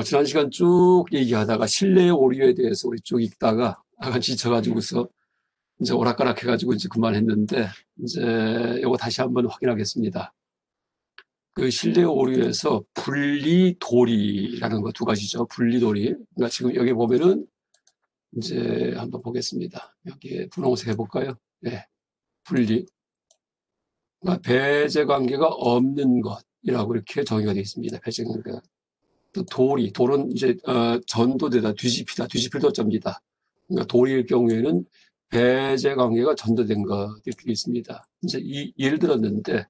지난 시간 쭉 얘기하다가 실내 오류에 대해서 우리 쭉 읽다가 약간 지쳐가지고서 이제 오락가락 해가지고 이제 그만했는데 이제 요거 다시 한번 확인하겠습니다. 그 실내 오류에서 분리도리라는 거 두 가지죠. 분리도리. 그러니까 지금 여기 보면은 이제 한번 보겠습니다. 여기에 분홍색 해볼까요? 네. 분리. 그러니까 배제 관계가 없는 것이라고 이렇게 정의가 되어 있습니다. 배제 관계가. 또 도리, 돌은 이제 전도되다, 뒤집히다, 뒤집힐 도자입니다. 그러니까 도리일 경우에는 배제 관계가 전도된 것 이렇게 있습니다. 이제 예를 들었는데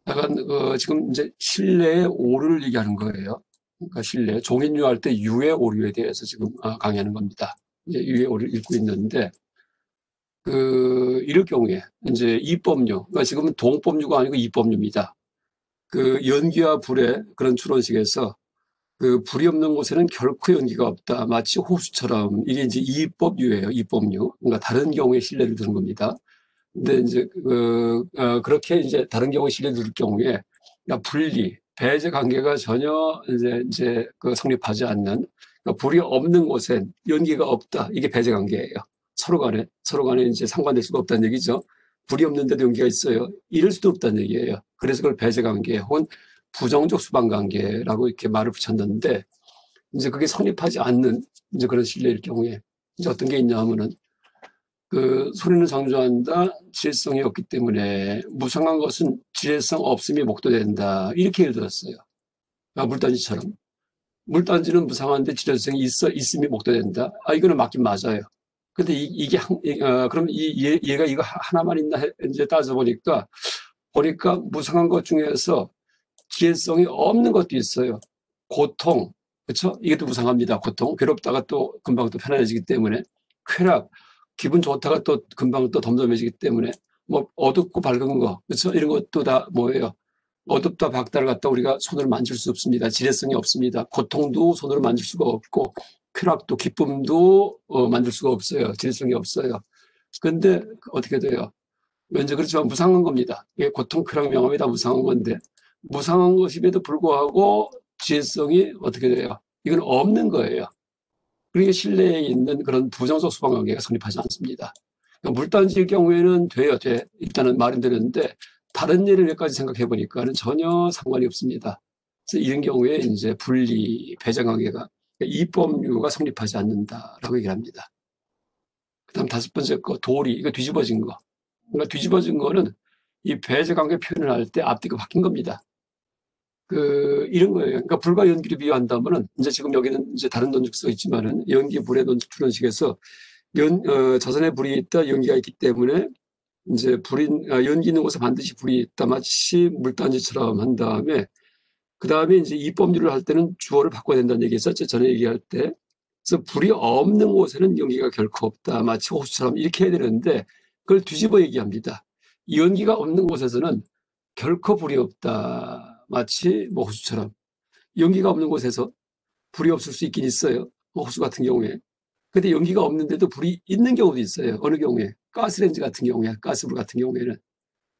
약간 지금 이제 신뢰의 오류를 얘기하는 거예요. 그러니까 신뢰, 종인유 할 때 유의 오류에 대해서 지금 강의하는 겁니다. 이제 유의 오류를 읽고 있는데 이럴 경우에 이제 이법류, 그러니까 지금은 동법류가 아니고 이법류입니다. 그 연기와 불의 그런 추론식에서 그 불이 없는 곳에는 결코 연기가 없다. 마치 호수처럼 이게 이제 이법류예요. 이법류. 그러니까 다른 경우에 신뢰를 두는 겁니다. 근데 이제 그렇게 이제 다른 경우에 신뢰를 둘 경우에 그러니까 분리, 배제 관계가 전혀 이제 그 성립하지 않는 그러니까 불이 없는 곳엔 연기가 없다. 이게 배제 관계예요. 서로 간에 이제 상관될 수가 없다는 얘기죠. 불이 없는데도 연기가 있어요. 이럴 수도 없다는 얘기예요. 그래서 그걸 배제 관계 혹은 부정적 수반 관계라고 이렇게 말을 붙였는데 이제 그게 성립하지 않는 이제 그런 신뢰일 경우에 이제 어떤 게 있냐 하면은 그 소리는 상조한다 지혜성이 없기 때문에 무상한 것은 지혜성 없음이 목도된다 이렇게 예를 들었어요. 물단지처럼 물단지는 무상한데 지혜성이 있음이 목도된다. 이거는 맞긴 맞아요. 근데 이게 그럼 얘가 이거 하나만 있나 이제 따져보니까 무상한 것 중에서 지혜성이 없는 것도 있어요. 고통, 그렇죠? 이게 또 무상합니다. 고통, 괴롭다가 또 금방 또 편안해지기 때문에 쾌락, 기분 좋다가 또 금방 또 덤덤해지기 때문에 뭐 어둡고 밝은 거, 그렇죠? 이런 것도 다 뭐예요? 어둡다 밝다를 갖다 우리가 손으로 만질 수 없습니다. 지혜성이 없습니다. 고통도 손으로 만질 수가 없고 쾌락도 기쁨도 만질 수가 없어요. 지혜성이 없어요. 근데 어떻게 돼요? 왠지 그렇지만 무상한 겁니다. 이게 고통, 쾌락, 명함이 다 무상한 건데 무상한 것임에도 불구하고 지혜성이 어떻게 돼요? 이건 없는 거예요. 그러니까 신뢰에 있는 그런 부정적 수반 관계가 성립하지 않습니다. 그러니까 물단지일 경우에는 돼요. 일단은 말은 되는데 다른 예를 몇 가지 생각해 보니까는 전혀 상관이 없습니다. 그래서 이런 경우에 이제 분리, 배제 관계가 그러니까 이법류가 성립하지 않는다라고 얘기를 합니다. 그다음 다섯 번째 거 도리, 이거 뒤집어진 거. 그러니까 뒤집어진 거는 이 배제 관계 표현을 할 때 앞뒤가 바뀐 겁니다. 이런 거예요. 그러니까 불과 연기를 비유한다면은, 이제 지금 여기는 이제 다른 논증 써 있지만은, 연기, 불의 논증 추론식에서, 자선에 불이 있다, 연기가 있기 때문에, 이제 연기 있는 곳에 반드시 불이 있다. 마치 물단지처럼 한 다음에, 그 다음에 이제 이법률을 할 때는 주어를 바꿔야 된다는 얘기 했었죠. 전에 얘기할 때. 그래서 불이 없는 곳에는 연기가 결코 없다. 마치 호수처럼 이렇게 해야 되는데, 그걸 뒤집어 얘기합니다. 연기가 없는 곳에서는 결코 불이 없다. 마치 뭐 호수처럼. 연기가 없는 곳에서 불이 없을 수 있긴 있어요. 호수 같은 경우에. 근데 연기가 없는데도 불이 있는 경우도 있어요. 어느 경우에? 가스레인지 같은 경우에, 가스불 같은 경우에는.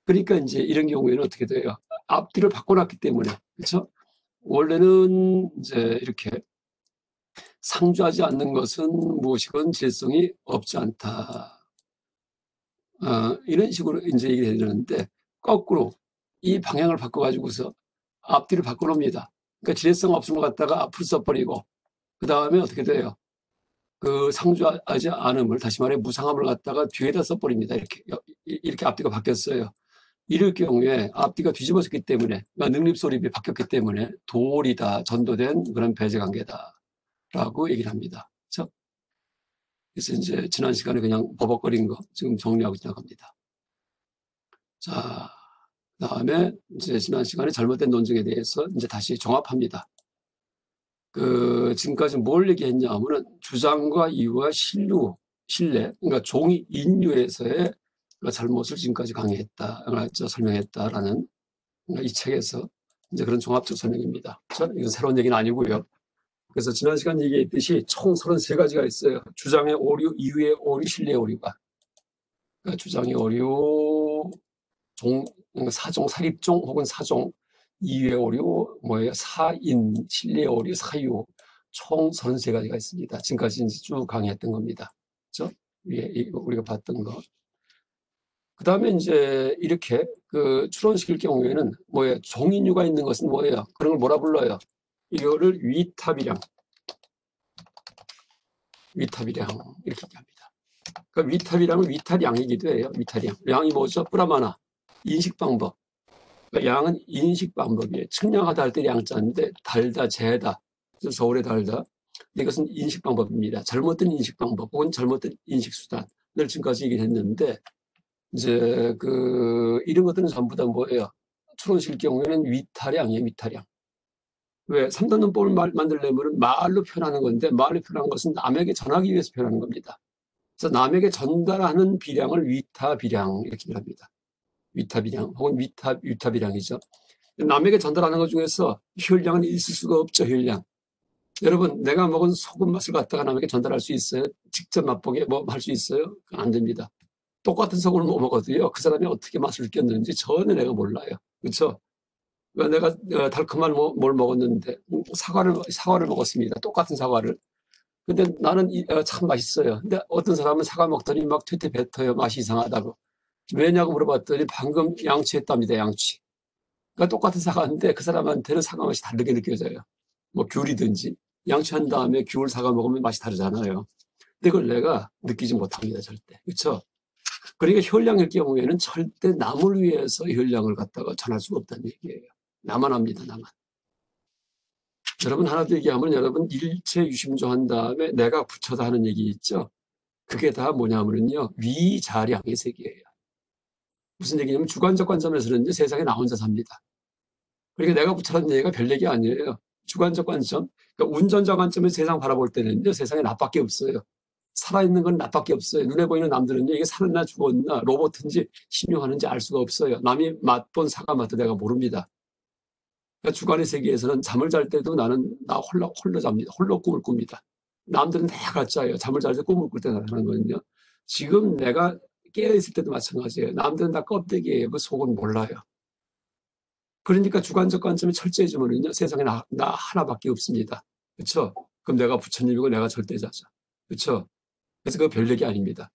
그러니까 이제 이런 경우에는 어떻게 돼요? 앞뒤를 바꿔놨기 때문에. 그렇죠? 원래는 이제 이렇게 상주하지 않는 것은 무엇이건 질성이 없지 않다. 이런 식으로 이제 얘기를 해주는데 거꾸로 이 방향을 바꿔가지고서 앞뒤를 바꿔놓습니다. 그러니까 지혜성 없음을 갖다가 앞으로 써버리고 그 다음에 어떻게 돼요? 그 상주하지 않음을 다시 말해 무상함을 갖다가 뒤에다 써버립니다. 이렇게 앞뒤가 바뀌었어요. 이럴 경우에 앞뒤가 뒤집어졌기 때문에 그러니까 능립소립이 바뀌었기 때문에 도리다 전도된 그런 배제 관계다라고 얘기를 합니다. 그렇죠? 그래서 이제 지난 시간에 그냥 버벅거린 거 지금 정리하고 지나갑니다. 자, 그다음에 이제 지난 시간에 잘못된 논증에 대해서 이제 다시 종합합니다. 지금까지 뭘 얘기했냐 하면은 주장과 이유와 신뢰, 그러니까 종이 인유에서의 잘못을 지금까지 설명했다라는 이 책에서 이제 그런 종합적 설명입니다. 이건 새로운 얘기는 아니고요. 그래서 지난 시간 얘기했듯이 총 33가지가 있어요. 주장의 오류, 이유의 오류, 신뢰의 오류가. 그러니까 주장의 오류, 사종, 사립종 혹은 사종, 이외 오류, 사인, 실내 오류, 사유, 총 33가지가 있습니다. 지금까지 이제 쭉 강의했던 겁니다. 그죠? 위에 우리가 봤던 거. 그 다음에 이제 이렇게 그 추론시킬 경우에는 종인류가 있는 것은 뭐예요? 그런 걸 뭐라 불러요? 이거를 위타비량 이렇게 얘기합니다. 그러니까 위타비량은 위타량이기도 해요. 위타량. 양이 뭐죠? 뿌라마나. 인식 방법. 그러니까 양은 인식 방법이에요. 측량하다 할 때 양자인데 달다, 재다. 그래서 서울에 달다. 이것은 인식 방법입니다. 잘못된 인식 방법 혹은 잘못된 인식 수단을 지금까지 얘기했는데 이제 이런 것들은 전부 다 뭐예요? 추론실 경우에는 위타량이에요. 위타량. 왜? 3단 논법을 만들려면 말로 표현하는 건데 말로 표현하는 것은 남에게 전하기 위해서 표현하는 겁니다. 그래서 남에게 전달하는 비량을 위타비량 이렇게 합니다. 위타비량 혹은 위타비량이죠. 남에게 전달하는 것 중에서 효율량은 있을 수가 없죠. 효율량. 여러분 내가 먹은 소금 맛을 갖다가 남에게 전달할 수 있어요? 직접 맛보게 할 수 있어요? 안 됩니다. 똑같은 소금을 먹어도요. 그 사람이 어떻게 맛을 느꼈는지 전혀 내가 몰라요. 그렇죠? 내가 달콤한 뭘 먹었는데 사과를 먹었습니다. 똑같은 사과를. 근데 나는 참 맛있어요. 근데 어떤 사람은 사과 먹더니 막 퇴퇴 뱉어요. 맛이 이상하다고. 왜냐고 물어봤더니 방금 양치했답니다. 양치. 그러니까 똑같은 사과인데 그 사람한테는 사과 맛이 다르게 느껴져요. 귤이든지 양치한 다음에 귤 사과 먹으면 맛이 다르잖아요. 근데 그걸 내가 느끼지 못합니다. 절대. 그렇죠? 그러니까 효율량일 경우에는 절대 남을 위해서 효율량을 갖다가 전할 수가 없다는 얘기예요. 나만 합니다. 나만. 여러분 하나 더 얘기하면 여러분 일체 유심조 한 다음에 내가 붙여다 하는 얘기 있죠. 그게 다 뭐냐면요. 위자량의 세계예요. 무슨 얘기냐면 주관적 관점에서는 세상에 나 혼자 삽니다. 그러니까 내가 붙여라는 얘기가 별 얘기 아니에요. 주관적 관점. 그러니까 운전자 관점에서 세상 바라볼 때는요. 세상에 나밖에 없어요. 살아있는 건 나밖에 없어요. 눈에 보이는 남들은요. 이게 살았나 죽었나 로봇인지 신용하는지 알 수가 없어요. 남이 맛본 사과 맛도 내가 모릅니다. 그러니까 주관의 세계에서는 잠을 잘 때도 나는 나 홀로 잡니다. 홀로 꿈을 꿉니다. 남들은 다 같이 자요. 잠을 잘 때 꿈을 꿀 때 나타나는 거는요. 지금 내가 깨어있을 때도 마찬가지예요. 남들은 다 껍데기예요. 그 속은 몰라요. 그러니까 주관적 관점이 철저해지면은요. 세상에 나 하나밖에 없습니다. 그렇죠? 그럼 내가 부처님이고 내가 절대자죠. 그렇죠? 그래서 그거 별 얘기 아닙니다.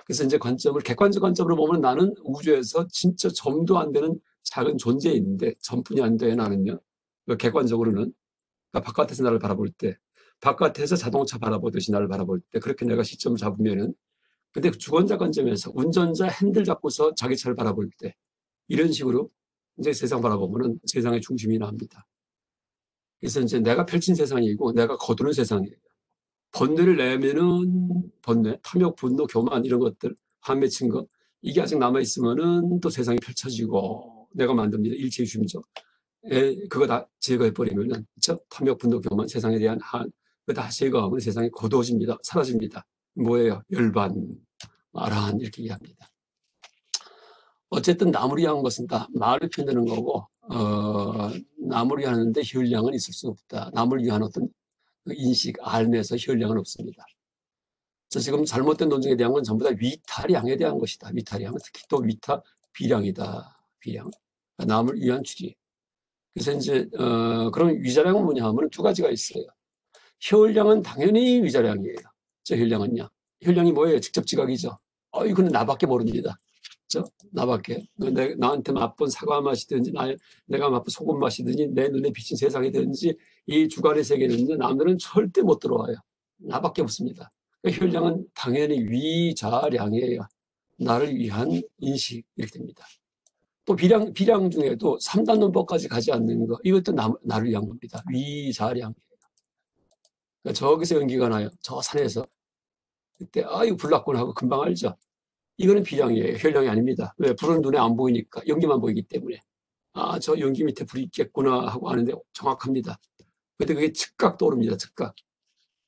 그래서 이제 관점을 객관적 관점으로 보면 나는 우주에서 진짜 점도 안 되는 작은 존재인데 점뿐이 안 돼 나는요. 객관적으로는 그러니까 바깥에서 나를 바라볼 때 바깥에서 자동차 바라보듯이 나를 바라볼 때 그렇게 내가 시점을 잡으면은 근데 주권자 관점에서 운전자 핸들 잡고서 자기 차를 바라볼 때 이런 식으로 이제 세상 바라보면은 세상의 중심이 나옵니다. 그래서 이제 내가 펼친 세상이고 내가 거두는 세상이에요. 번뇌를 내면은 번뇌, 탐욕, 분노, 교만 이런 것들 한 맺힌 거 이게 아직 남아 있으면은 또 세상이 펼쳐지고 내가 만듭니다. 일체유심조. 그거 다 제거해 버리면은 그렇죠? 탐욕, 분노, 교만 세상에 대한 그거 다 제거하면 세상이 거두어집니다. 사라집니다. 뭐예요? 열반, 아라한 이렇게 얘기합니다. 어쨌든 남을 위한 것은 다 말을 표현하는 거고 남을 위하는데 효율량은 있을 수 없다. 남을 위한 어떤 인식, 알면서 효율량은 없습니다. 그래서 지금 잘못된 논증에 대한 건 전부 다 위타량에 대한 것이다. 위타량. 특히 또 위타 비량이다. 비량. 남을 위한 추리. 그래서 이제 그럼 위자량은 뭐냐 하면 두 가지가 있어요. 효율량은 당연히 위자량이에요. 저 효율량은요. 효율량이 뭐예요? 직접 지각이죠. 이거는 나밖에 모릅니다. 그렇죠? 나밖에. 나한테 맛본 사과 맛이든지 내가 맛본 소금 맛이든지 내 눈에 비친 세상이든지 이 주관의 세계는 남들은 절대 못 들어와요. 나밖에 없습니다. 그러니까 효율량은 당연히 위자량이에요. 나를 위한 인식 이렇게 됩니다. 또 비량 중에도 3단 논법까지 가지 않는 거 이것도 나를 위한 겁니다. 위자량이에요. 그러니까 저기서 연기가 나요. 저 산에서. 그때 이거 불 났구나 하고 금방 알죠. 이거는 비량이에요. 효율량이 아닙니다. 왜? 불은 눈에 안 보이니까 연기만 보이기 때문에 저 연기 밑에 불이 있겠구나 하고 아는데 정확합니다. 근데 그게 즉각 떠오릅니다. 즉각.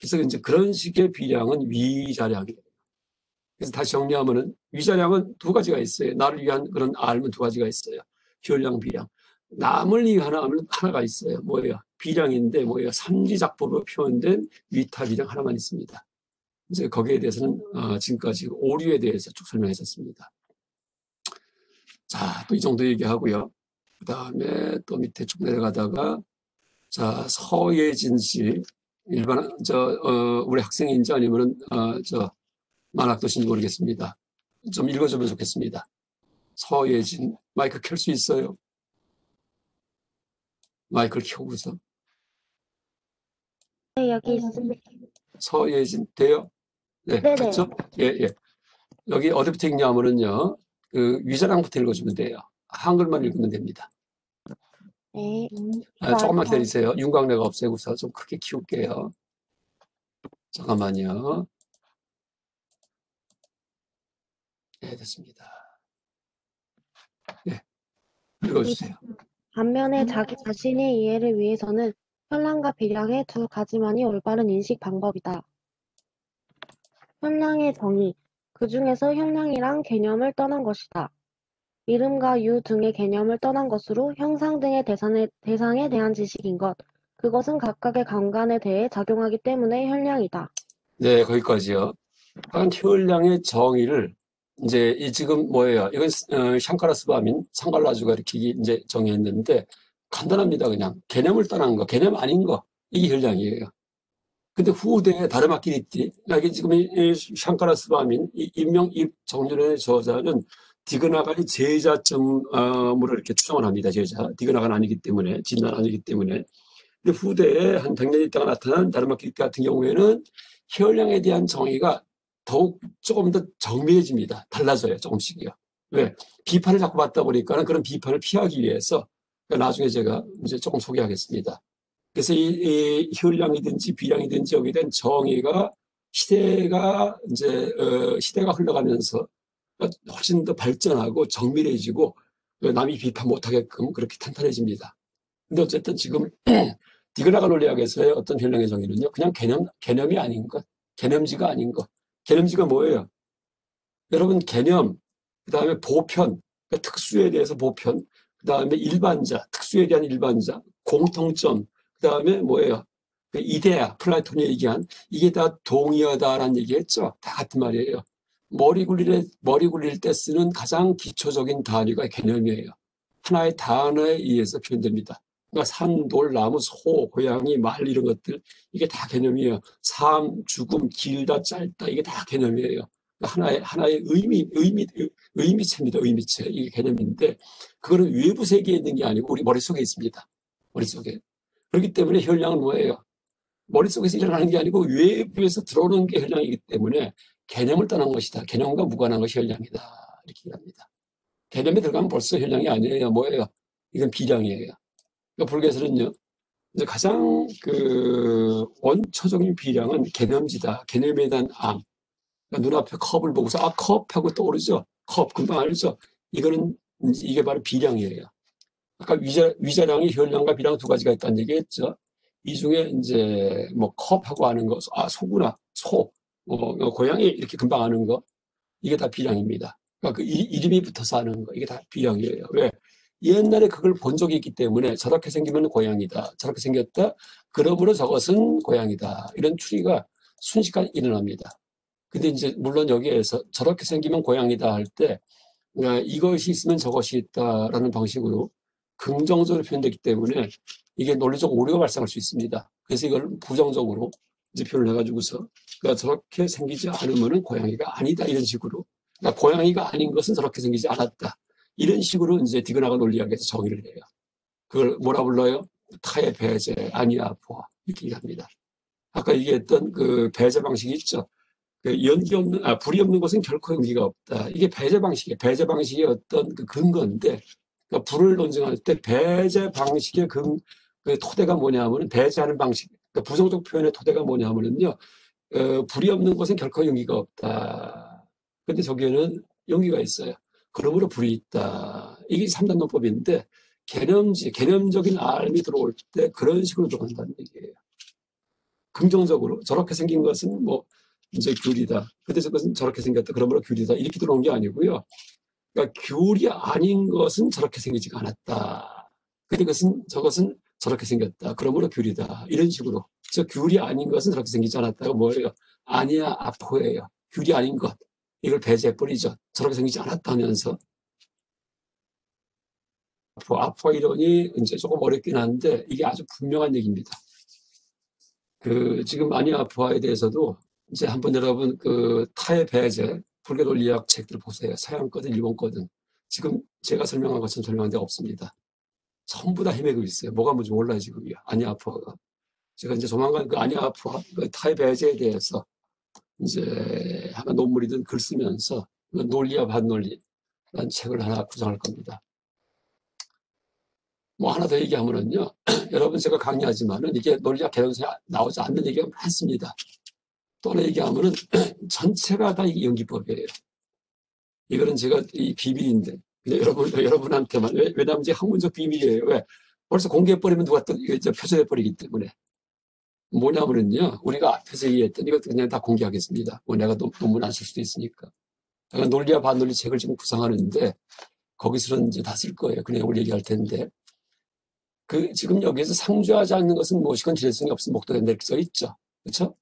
그래서 이제 그런 식의 비량은 위자량이에요. 그래서 다시 정리하면은 위자량은 두 가지가 있어요. 나를 위한 그런 알면 두 가지가 있어요. 효율량, 비량. 남을 위한 하나가 있어요. 뭐예요? 비량인데 뭐예요? 삼지작법으로 표현된 위타 비량 하나만 있습니다. 이제 거기에 대해서는 지금까지 오류에 대해서 쭉 설명했었습니다. 자, 또 이 정도 얘기하고요. 그 다음에 또 밑에 쭉 내려가다가, 자, 서예진 씨. 우리 학생인지 아니면은, 만학도신지 모르겠습니다. 좀 읽어주면 좋겠습니다. 서예진. 마이크 켤 수 있어요? 마이크를 켜고서. 네, 여기 있습니다. 서예진, 돼요? 네, 네네. 됐죠? 예, 예. 여기 어디부터 읽냐면은요, 위자랑부터 읽어주면 돼요. 한글만 읽으면 됩니다. 네. 조금만 기다리세요. 윤곽내가 없애고서 좀 크게 키울게요. 잠깐만요. 네, 됐습니다. 네, 읽어주세요. 반면에 자기 자신의 이해를 위해서는 현량과 비량의 두 가지만이 올바른 인식 방법이다. 현량의 정의, 그 중에서 현량이란 개념을 떠난 것이다. 이름과 유 등의 개념을 떠난 것으로 형상 등의 대상에 대한 지식인 것, 그것은 각각의 감관에 대해 작용하기 때문에 현량이다. 네, 거기까지요. 현량의 정의를 이제 지금 뭐예요? 이건 샹카라스바민, 상갈라주가 이렇게 이제 정의했는데 간단합니다. 그냥 개념을 떠난 거, 개념 아닌 거, 이게 현량이에요. 근데 후대에 다르마키니티, 이게 지금 이 샹카라스바민, 이 정준의 저자는 디그나간이 제자점으로 이렇게 추정을 합니다. 제자. 디그나간 아니기 때문에, 진난 아니기 때문에. 근데 후대에 한 100년 있다가 나타난 다르마키니티 같은 경우에는 혈량에 대한 정의가 더욱 조금 더 정밀해집니다. 달라져요. 조금씩이요. 왜? 비판을 자꾸 받다 보니까 그런 비판을 피하기 위해서 나중에 제가 이제 조금 소개하겠습니다. 그래서 이 혈량이든지 비량이든지 여기에 대한 정의가 시대가 흘러가면서 훨씬 더 발전하고 정밀해지고 남이 비판 못하게끔 그렇게 탄탄해집니다. 근데 어쨌든 지금 디그나가 논리학에서의 어떤 혈량의 정의는요, 그냥 개념이 아닌 것, 개념지가 아닌 것. 개념지가 뭐예요? 여러분, 개념, 그 다음에 보편, 그러니까 특수에 대해서 보편, 그 다음에 일반자, 특수에 대한 일반자, 공통점, 그 다음에 뭐예요? 그 이데아, 플라톤이 얘기한 이게 다 동의어다라는 얘기했죠. 다 같은 말이에요. 머리 굴릴 때 쓰는 가장 기초적인 단위가 개념이에요. 하나의 단어에 의해서 표현됩니다. 그러니까 산, 돌, 나무, 소, 고양이, 말 이런 것들 이게 다 개념이에요. 삶, 죽음, 길다, 짧다 이게 다 개념이에요. 하나의 의미체입니다. 의미체. 이게 개념인데, 그거는 외부 세계에 있는 게 아니고 우리 머릿속에 있습니다. 머릿속에. 그렇기 때문에 혈량은 뭐예요? 머릿속에서 일어나는 게 아니고 외부에서 들어오는 게 혈량이기 때문에 개념을 떠난 것이다. 개념과 무관한 것이 혈량이다. 이렇게 얘기합니다. 개념에 들어가면 벌써 혈량이 아니에요. 뭐예요? 이건 비량이에요. 그러니까 불교에서는요, 이제 가장 원초적인 비량은 개념지다. 개념에 대한 암. 그러니까 눈앞에 컵을 보고서 컵하고 떠오르죠. 컵 금방 알죠. 이게 바로 비량이에요. 아까 위자량이 혈량과 비량 두 가지가 있다는 얘기했죠. 이 중에 이제 뭐 컵하고 아는 거, 소구나 소, 고양이 이렇게 금방 아는 거 이게 다 비량입니다. 그러니까 그 이름이 붙어서 아는 거 이게 다 비량이에요. 왜? 옛날에 그걸 본 적이 있기 때문에 저렇게 생기면 고양이다. 저렇게 생겼다. 그러므로 저것은 고양이다. 이런 추리가 순식간에 일어납니다. 근데 이제 물론 여기에서 저렇게 생기면 고양이다 할 때 이것이 있으면 저것이 있다라는 방식으로 긍정적으로 표현되기 때문에 이게 논리적 오류가 발생할 수 있습니다. 그래서 이걸 부정적으로 이제 표현을 해가지고서 그러니까 저렇게 생기지 않으면 고양이가 아니다 이런 식으로 그러니까 고양이가 아닌 것은 저렇게 생기지 않았다 이런 식으로 이제 디그나가 논리학에서 정의를 해요. 그걸 뭐라 불러요? 타의 배제, 아니야, 보아 이렇게 얘기합니다. 아까 얘기했던 그 배제 방식이 있죠. 불이 없는 곳은 결코 연기가 없다. 이게 배제 방식이에요. 배제 방식의 어떤 그 근거인데, 그러니까 불을 논증할 때 배제 방식의 그 토대가 뭐냐면은 배제하는 방식, 그러니까 부정적 표현의 토대가 뭐냐면은요, 불이 없는 곳은 결코 연기가 없다. 근데 저기에는 연기가 있어요. 그러므로 불이 있다. 이게 3단 논법인데, 개념적인 알미 들어올 때 그런 식으로 들어간다는 얘기예요. 긍정적으로 저렇게 생긴 것은 뭐 이제 귤이다. 근데 저것은 저렇게 생겼다. 그러므로 귤이다. 이렇게 들어온 게 아니고요. 그러니까 귤이 아닌 것은 저렇게 생기지가 않았다. 근데 저것은 저렇게 생겼다. 그러므로 귤이다. 이런 식으로. 저 귤이 아닌 것은 저렇게 생기지 않았다가 뭐예요? 아니야, 아포예요. 귤이 아닌 것. 이걸 배제해버리죠. 저렇게 생기지 않았다 하면서. 아포아 이론이 이제 조금 어렵긴 한데 이게 아주 분명한 얘기입니다. 지금 아니아포아에 대해서도 이제 한번 여러분 타의 배제 불교 논리학 책들 보세요. 서양 거든 일본 거든 지금 제가 설명한 것처럼 설명한 데 없습니다. 전부 다 헤매고 있어요. 뭐가 뭔지 몰라요 지금요. 아니아포아가. 제가 이제 조만간 아니아포아 타의 배제에 대해서 이제 하나 논문이든 글 쓰면서 논리와 반논리라는 책을 하나 구성할 겁니다. 뭐 하나 더 얘기하면은요. 여러분 제가 강의하지만은 이게 논리학 개론서에 나오지 않는 얘기가 많습니다. 또 하나 얘기하면은 전체가 다 이게 연기법이에요. 이거는 제가 이 비밀인데 그냥 여러분한테만 왜냐하면 이제 학문적 비밀이에요. 왜? 벌써 공개해버리면 누가 또 이제 표절해버리기 때문에 뭐냐면은요. 우리가 앞에서 얘기했던 이것도 그냥 다 공개하겠습니다. 뭐 내가 논문 안 쓸 수도 있으니까. 제가 논리와 반논리 책을 지금 구성하는데 거기서는 이제 다 쓸 거예요. 그 내용을 얘기할 텐데 지금 여기에서 상주하지 않는 것은 무엇이건 질성이 없음 목도된다 이렇게 써 있죠. 그렇죠?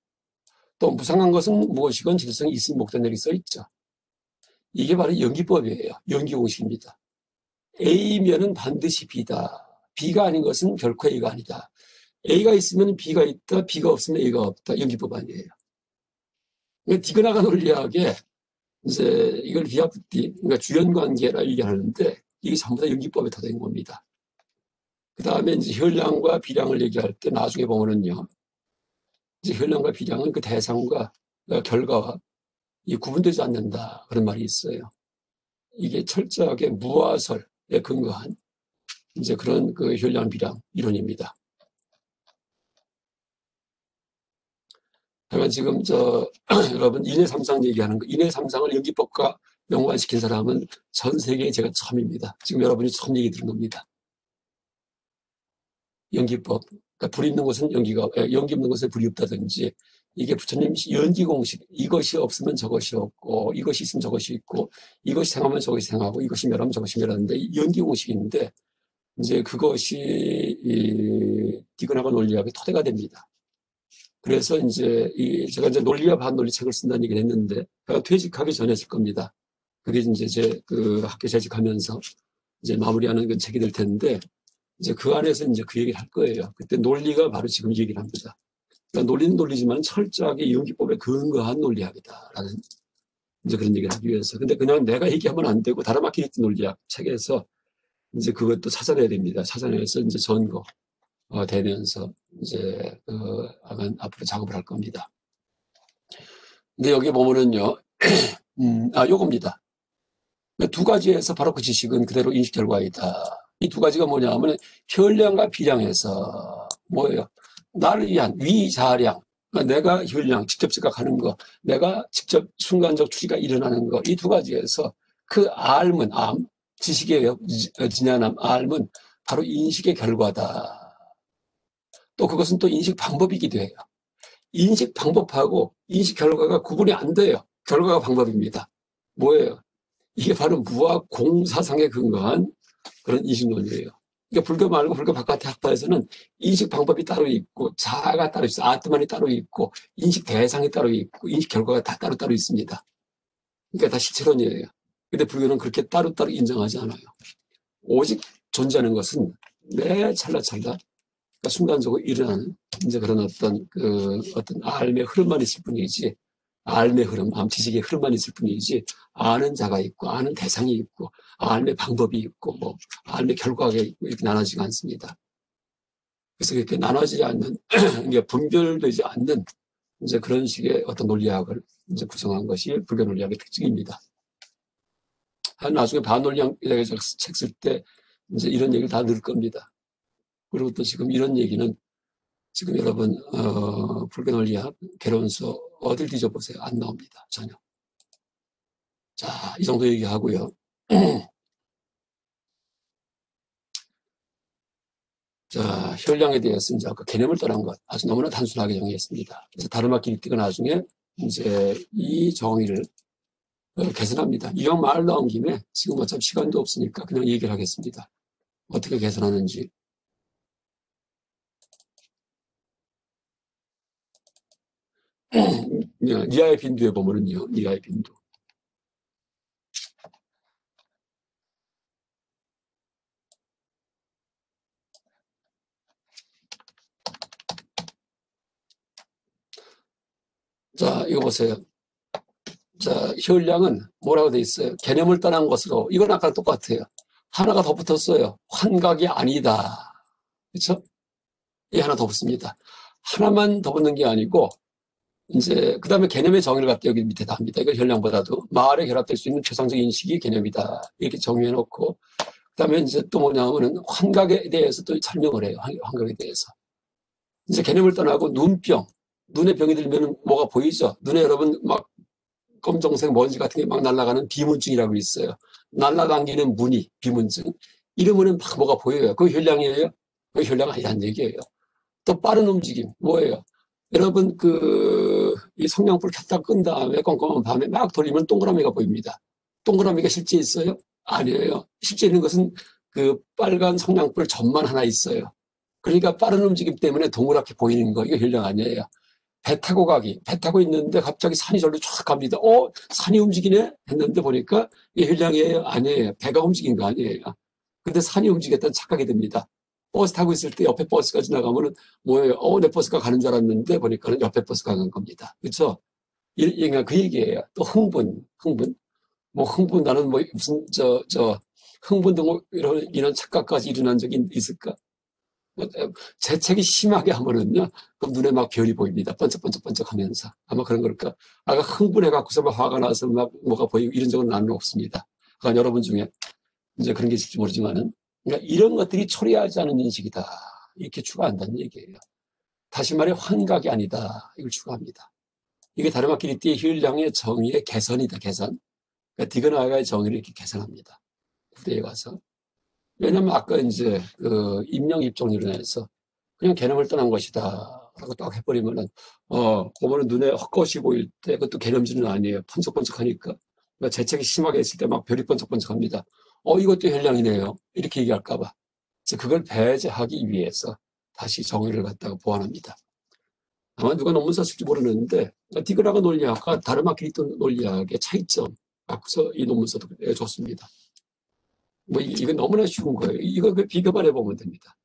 또 무상한 것은 무엇이건 질성이 있음 목도된다 이렇게 써 있죠. 이게 바로 연기법이에요. 연기공식입니다. A면은 반드시 B다. B가 아닌 것은 결코 A가 아니다. A가 있으면 B가 있다. B가 없으면 A가 없다. 연기법 아니에요. 디그나가 논리학에 이제 이걸 비아프티, 그러니까 주연관계라 얘기하는데 이게 전부 다 연기법에 다 된 겁니다. 그 다음에 이제 혈량과 비량을 얘기할 때 나중에 보면은요. 이제 혈량과 비량은 그 대상과 결과와 구분되지 않는다. 그런 말이 있어요. 이게 철저하게 무화설에 근거한 이제 그런 혈량 비량 이론입니다. 제가 지금 여러분 인해삼상 얘기하는 거, 인해삼상을 연기법과 연관시킨 사람은 전 세계에 제가 처음입니다. 지금 여러분이 처음 얘기 들은 겁니다. 연기법. 그러니까 불이 있는 곳은 연기 없는 곳에 불이 없다든지 이게 부처님 연기 공식. 이것이 없으면 저것이 없고 이것이 있으면 저것이 있고 이것이 생하면 저것이 생하고 이것이 멸하면 저것이 멸하는데 연기 공식인데 이제 그것이 디그나가 논리학의 토대가 됩니다. 그래서 이제 제가 이제 논리와 반논리 책을 쓴다는 얘기를 했는데 제가 퇴직하기 전에 쓸 겁니다. 그게 이제 제 학교 재직하면서 이제 마무리하는 그 책이 될 텐데 이제 그 안에서 이제 그 얘기를 할 거예요. 그때 논리가 바로 지금 얘기를 합니다. 그러니까 논리는 논리지만 철저하게 연기법에 근거한 논리학이다라는 이제 그런 얘기를 하기 위해서. 근데 그냥 내가 얘기하면 안 되고 다르마키니티 논리학 책에서 이제 그것도 찾아내야 됩니다. 찾아내서 이제 전거 되면서 이제 앞으로 작업을 할 겁니다. 근데 여기 보면은요, 요겁니다. 두 가지에서 바로 그 지식은 그대로 인식 결과이다. 이 두 가지가 뭐냐 하면 혈량과 비량에서 뭐예요? 나를 위한 위자량, 그러니까 내가 혈량, 직접 지각하는 거, 내가 직접 순간적 추리가 일어나는 거, 이 두 가지에서 그 알문, 지식의 진한함, 알문, 바로 인식의 결과다. 또 그것은 또 인식 방법이기도 해요. 인식 방법하고 인식 결과가 구분이 안 돼요. 결과가 방법입니다. 뭐예요? 이게 바로 무학 공사상에 근거한 그런 인식론이에요. 그러니까 불교 말고 불교 바깥의 학파에서는 인식 방법이 따로 있고 자아가 따로 있어, 아트만이 따로 있고 인식 대상이 따로 있고 인식 결과가 다 따로따로 있습니다. 그러니까 다 실체론이에요. 근데 불교는 그렇게 따로따로 인정하지 않아요. 오직 존재하는 것은 매 찰나찰나 그러니까 순간적으로 일어나는 이제 그런 어떤 알의 흐름만 있을 뿐이지, 알의 흐름, 지식의 흐름만 있을 뿐이지, 아는 자가 있고, 아는 대상이 있고, 알의 방법이 있고, 알의 결과가 있고, 이렇게 나눠지지 않습니다. 그래서 이렇게 나눠지지 않는, 이게 분별되지 않는 이제 그런 식의 어떤 논리학을 이제 구성한 것이 불교 논리학의 특징입니다. 나중에 반논리학 책 쓸 때 이제 이런 얘기를 다 넣을 겁니다. 그리고 또 지금 이런 얘기는 지금 여러분 불교 논리학 개론서 어딜 뒤져보세요. 안 나옵니다. 전혀. 자, 이 정도 얘기하고요. 자, 혈량에 대해서 이제 아까 개념을 떠난 것 아주 너무나 단순하게 정의했습니다. 그래서 다르마키리티가 나중에 이제 이 정의를 개선합니다. 이왕 말 나온 김에 지금 어차피 시간도 없으니까 그냥 얘기를 하겠습니다. 어떻게 개선하는지. 니아의 빈도에 보면은요, 니아의 빈도. 자, 이거 보세요. 자, 혈량은 뭐라고 돼 있어요? 개념을 떠난 것으로. 이건 아까 똑같아요. 하나가 더 붙었어요. 환각이 아니다. 그렇죠? 이 하나 더 붙습니다. 하나만 더 붙는 게 아니고 이제 그 다음에 개념의 정의를 갖다 여기 밑에다 합니다. 이거 혈량보다도 말에 결합될 수 있는 최상적 인식이 개념이다. 이렇게 정의해 놓고 그 다음에 이제 또 뭐냐면은 환각에 대해서 또 설명을 해요. 환각에 대해서. 이제 개념을 떠나고 눈병. 눈에 병이 들면 뭐가 보이죠? 눈에 여러분 막 검정색 먼지 같은 게 막 날아가는 비문증이라고 있어요. 날아다니는 무늬, 비문증. 이러면은 막 뭐가 보여요. 그거 혈량이에요? 그거 혈량 아니란 얘기예요. 또 빠른 움직임, 뭐예요? 여러분, 이 성냥불 켰다 끈 다음에 껌껌한 밤에 막 돌리면 동그라미가 보입니다. 동그라미가 실제 있어요? 아니에요. 실제 있는 것은 그 빨간 성냥불 점만 하나 있어요. 그러니까 빠른 움직임 때문에 동그랗게 보이는 거, 이거 혈량 아니에요. 배 타고 가기. 배 타고 있는데 갑자기 산이 절로 쫙 갑니다. 산이 움직이네? 했는데 보니까 이게 혈량이에요? 아니에요. 배가 움직인 거 아니에요. 근데 산이 움직였다는 착각이 듭니다. 버스 타고 있을 때 옆에 버스가 지나가면은 뭐예요? 내 버스가 가는 줄 알았는데 보니까는 옆에 버스가 간 겁니다. 그렇죠? 그러니까 그 얘기예요. 또 흥분. 뭐 흥분, 나는 뭐 무슨, 흥분 등 이런 착각까지 일어난 적이 있을까? 재채기 심하게 하면은요, 그럼 눈에 막 별이 보입니다. 번쩍번쩍 하면서. 아마 그런 걸까? 아까 흥분해갖고서 막 화가 나서 막 뭐가 보이고 이런 적은 나는 없습니다. 그러니까 여러분 중에 이제 그런 게 있을지 모르지만은, 그러니까 이런 것들이 초래하지 않은 인식이다. 이렇게 추가한다는 얘기예요. 다시 말해, 환각이 아니다. 이걸 추가합니다. 이게 다르마키리띠의 혈량의 정의의 개선이다, 개선. 그러니까 디그나가의 정의를 이렇게 개선합니다. 후대에 가서. 왜냐면 아까 이제 임명 입종으로 해서 그냥 개념을 떠난 것이다 라고 딱 해버리면은 그거는 눈에 헛것이 보일 때 그것도 개념지는 아니에요. 번쩍번쩍하니까. 그러니까 재채기 심하게 했을 때 막 별이 번쩍번쩍합니다. 이것도 혈량이네요. 이렇게 얘기할까봐. 그걸 배제하기 위해서 다시 정의를 갖다가 보완합니다. 아마 누가 논문 썼을지 모르는데 디그라가 논리학과 다르마키리토 논리학의 차이점 갖고서 이 논문 써도 좋습니다. 뭐 이건 너무나 쉬운 거예요. 이거 비교만 해보면 됩니다.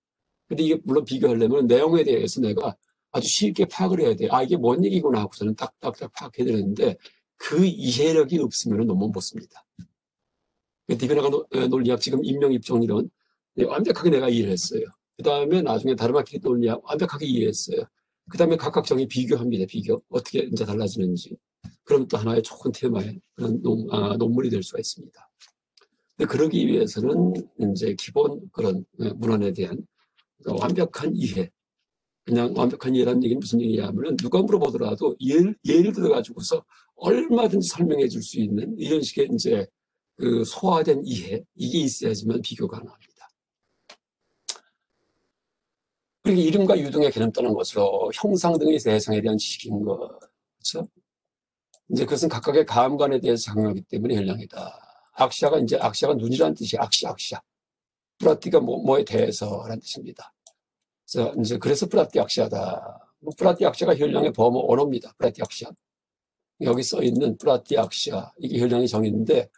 근데 이게 물론 비교하려면 내용에 대해서 내가 아주 쉽게 파악을 해야 돼. 이게 뭔 얘기구나 하고서는 딱딱딱 파악해야 되는데 그 이해력이 없으면 논문 못 씁니다. 디그나가 논리학 지금 임명입종이론 완벽하게 내가 이해를 했어요. 그 다음에 나중에 다르마키리토 논리학 완벽하게 이해했어요. 그 다음에 각각 정의 비교합니다. 비교. 어떻게 이제 달라지는지. 그럼 또 하나의 좋은 테마의 그런 논문이 될 수가 있습니다. 근데 그러기 위해서는 이제 기본 그런 문헌에 대한 완벽한 이해. 그냥 완벽한 이해라는 얘기는 무슨 얘기냐면은 누가 물어보더라도 예를 들어가지고서 얼마든지 설명해 줄 수 있는 이런 식의 이제 소화된 이해, 이게 있어야지만 비교 가능합니다. 그리고 이름과 유등의 개념 떠난 것으로 형상 등의 대상에 대한 지식인 것. 그렇죠? 이제 그것은 각각의 감관에 대해서 작용하기 때문에 혈량이다. 악시아가 눈이라는 뜻이에요. 악시아. 뿌라띠가 뭐에 대해서라는 뜻입니다. 그래서 뿌라띠 악시아다. 뿌라띠 악시아가 혈량의 범어 언어입니다. 뿌라띠 악시아. 여기 써 있는 뿌라띠 악시아. 이게 혈량의 정의인데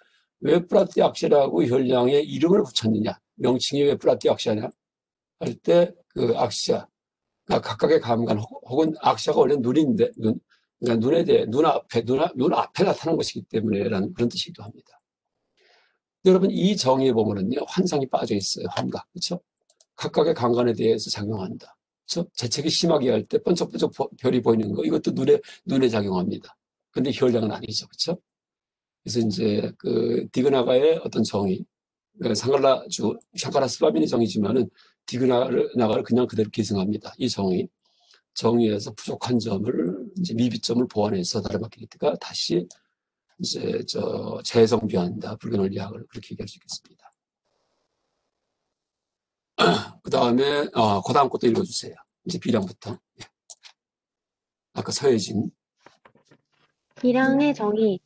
왜 뿌라띠 악시아라고 혈량에 이름을 붙였느냐? 명칭이 왜 뿌라띠 악시아냐? 할 때 악시아. 그러니까 각각의 감관 혹은 악시아가 원래 눈인데 그러니까 눈에 대해 눈 앞에 나타난 것이기 때문에라는 그런 뜻이기도 합니다. 여러분 이 정의에 보면은요 환상이 빠져 있어요. 환각, 그렇죠? 각각의 감관에 대해서 작용한다. 그렇죠? 재채기 심하게 할 때 번쩍번쩍 별이 보이는 거 이것도 눈에 작용합니다. 근데 혈량은 아니죠, 그렇죠? 그래서 이제 디그나가의 어떤 정의, 샹카라 스바민의 정의지만은 디그나가를 그냥 그대로 계승합니다. 이 정의에서 부족한 점을 이제 미비점을 보완해서 다르마키리트가 다시 이제 재정비한다. 불교 논리학을 그렇게 얘기할 수 있겠습니다. 그 다음에 그 다음 것도 읽어주세요. 이제 비량부터. 아까 서예진. 비량의 정의.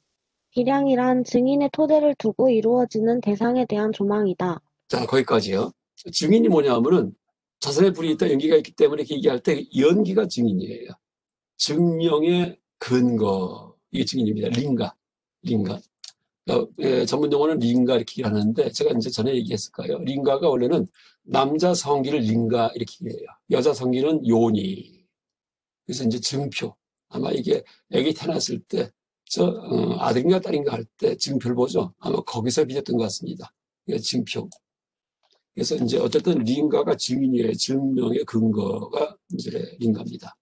비량이란 증인의 토대를 두고 이루어지는 대상에 대한 조망이다. 자, 거기까지요. 증인이 뭐냐면은 자선의 불이 있다, 연기가 있기 때문에 이렇게 얘기할 때 연기가 증인이에요. 증명의 근거, 이게 증인입니다. 링가. 전문 용어는 링가 이렇게 하는데 제가 이제 전에 얘기했을까요? 링가가 원래는 남자 성기를 링가 이렇게 얘기해요. 여자 성기는 요니. 그래서 이제 증표. 아마 이게 아기 태어났을 때, 아들인가 딸인가 할 때 증표를 보죠. 아마 거기서 빚었던 것 같습니다. 이게 증표. 그래서 이제 어쨌든 링가가 증인이에요. 증명의 근거가 이제 링가입니다.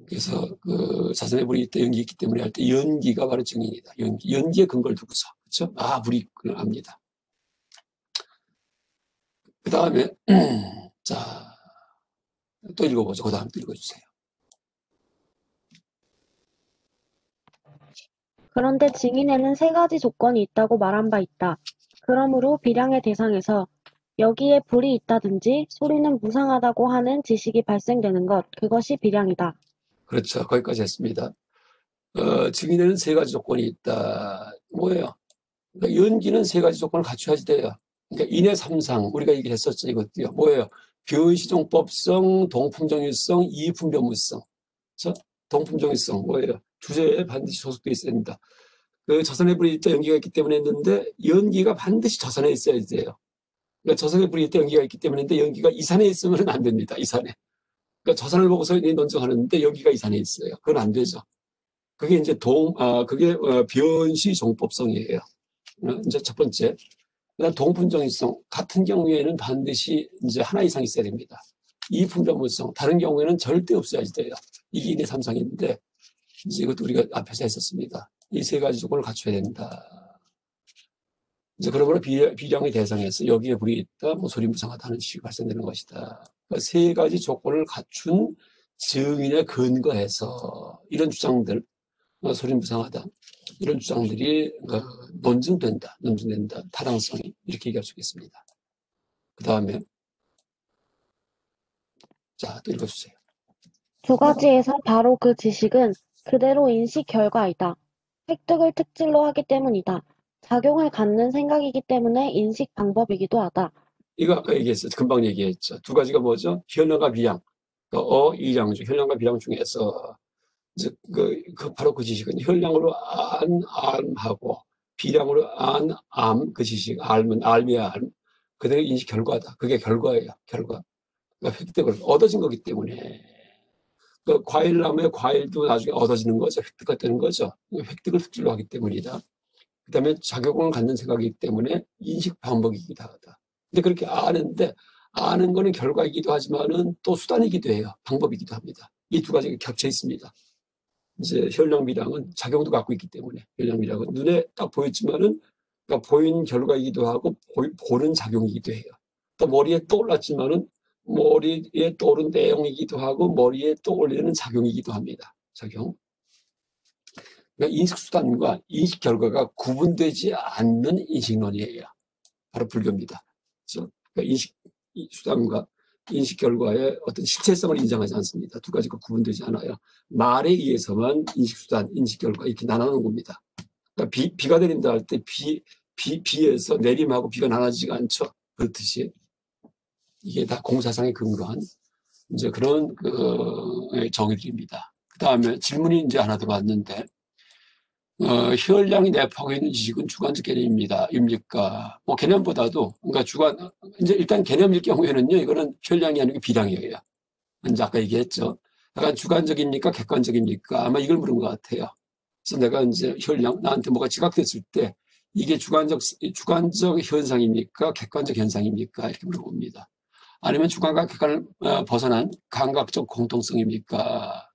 그래서 그 자선의 불이 있다, 연기 있기 때문에 할 때 연기가 바로 증인이다. 연기의 근거를 두고서. 그렇죠? 아, 불이 있구나 압니다. 그 다음에, 자, 또 읽어보죠. 그 다음 또 읽어주세요. 그런데 증인에는 세 가지 조건이 있다고 말한 바 있다. 그러므로 비량의 대상에서 여기에 불이 있다든지 소리는 무상하다고 하는 지식이 발생되는 것, 그것이 비량이다. 그렇죠. 거기까지 했습니다. 증인에는 세 가지 조건이 있다. 뭐예요? 그러니까 연기는 세 가지 조건을 갖춰야지 돼요. 그러니까 인의 삼상, 우리가 얘기했었죠. 이것도요. 뭐예요? 변시종법성, 동품정유성, 이품변무성. 그렇죠? 동품정유성, 뭐예요? 주제에 반드시 소속되어 있어야 됩니다. 그 저산의 불이 있다 연기가 있기 때문에 했는데 연기가 반드시 저산에 있어야 돼요. 그러니까 저산의 불이 있다 연기가 있기 때문에 했는데 연기가 이산에 있으면 안 됩니다. 이산에. 그러니까 저산을 보고서 논증하는데 여기가 이산에 있어요. 그건 안 되죠. 그게 이제 그게 변시 종법성이에요. 이제 첫 번째. 그다음 동분정의성. 같은 경우에는 반드시 이제 하나 이상 있어야 됩니다. 이분변물성. 다른 경우에는 절대 없어야지 돼요. 이게 인의 삼상인데, 이제 이것도 우리가 앞에서 했었습니다. 이 세 가지 조건을 갖춰야 된다. 이제 그러므로 비량의 대상에서 여기에 불이 있다, 뭐 소리 무상하다는 식이 발생되는 것이다. 그러니까 세 가지 조건을 갖춘 증인에 근거해서 이런 주장들, 소리 무상하다. 이런 주장들이 논증된다. 타당성이. 이렇게 얘기할 수 있겠습니다. 그 다음에, 자, 또 읽어주세요. 두 가지에서 바로 그 지식은 그대로 인식 결과이다. 획득을 특질로 하기 때문이다. 작용을 갖는 생각이기 때문에 인식 방법이기도 하다. 이거 아까 얘기했어요. 금방 얘기했죠. 두 가지가 뭐죠? 현량과 비량. 이량 중, 현량과 비량 중에서, 이제 바로 그 지식은 현량으로 암하고, 비량으로 암, 그 지식, 알미야 알. 그대로 인식 결과다. 그게 결과예요. 결과. 그러니까 획득을 얻어진 거기 때문에. 그 과일 나무에 과일도 나중에 얻어지는 거죠. 획득가 되는 거죠. 획득을 특질로 하기 때문이다. 그 다음에 작용을 갖는 생각이기 때문에 인식 방법이기도 하다. 근데 그렇게 아는 거는 결과이기도 하지만은 또 수단이기도 해요. 방법이기도 합니다. 이 두 가지가 겹쳐 있습니다. 이제 현량미량은 작용도 갖고 있기 때문에 현량미량은 눈에 딱 보였지만은 그러니까 보인 결과이기도 하고 보는 작용이기도 해요. 또 머리에 떠올랐지만은 머리에 떠오른 내용이기도 하고 머리에 떠올리는 작용이기도 합니다. 작용. 그러니까 인식 수단과 인식 결과가 구분되지 않는 인식론이에요. 바로 불교입니다. 그렇죠? 그러니까 인식 수단과 인식 결과의 어떤 실체성을 인정하지 않습니다. 두 가지가 구분되지 않아요. 말에 의해서만 인식 수단, 인식 결과 이렇게 나누는 겁니다. 그러니까 비가 내린다 할 때 비에서 내림하고 비가 나눠지지가 않죠. 그렇듯이 이게 다 공사상에 근거한 이제 그런 정의들입니다. 그 다음에 질문이 이제 하나 들어왔는데, 혈량이 내포하고 있는 지식은 주관적 개념입니다. 입니까? 뭐 개념보다도, 그러니까 이제 일단 개념일 경우에는요, 이거는 혈량이 아니고 비량이에요. 이제 아까 얘기했죠. 약간 주관적입니까? 객관적입니까? 아마 이걸 물은 것 같아요. 그래서 내가 이제 혈량, 나한테 뭐가 지각됐을 때, 이게 주관적 현상입니까? 객관적 현상입니까? 이렇게 물어봅니다. 아니면 주관과 객관을 벗어난 감각적 공통성입니까?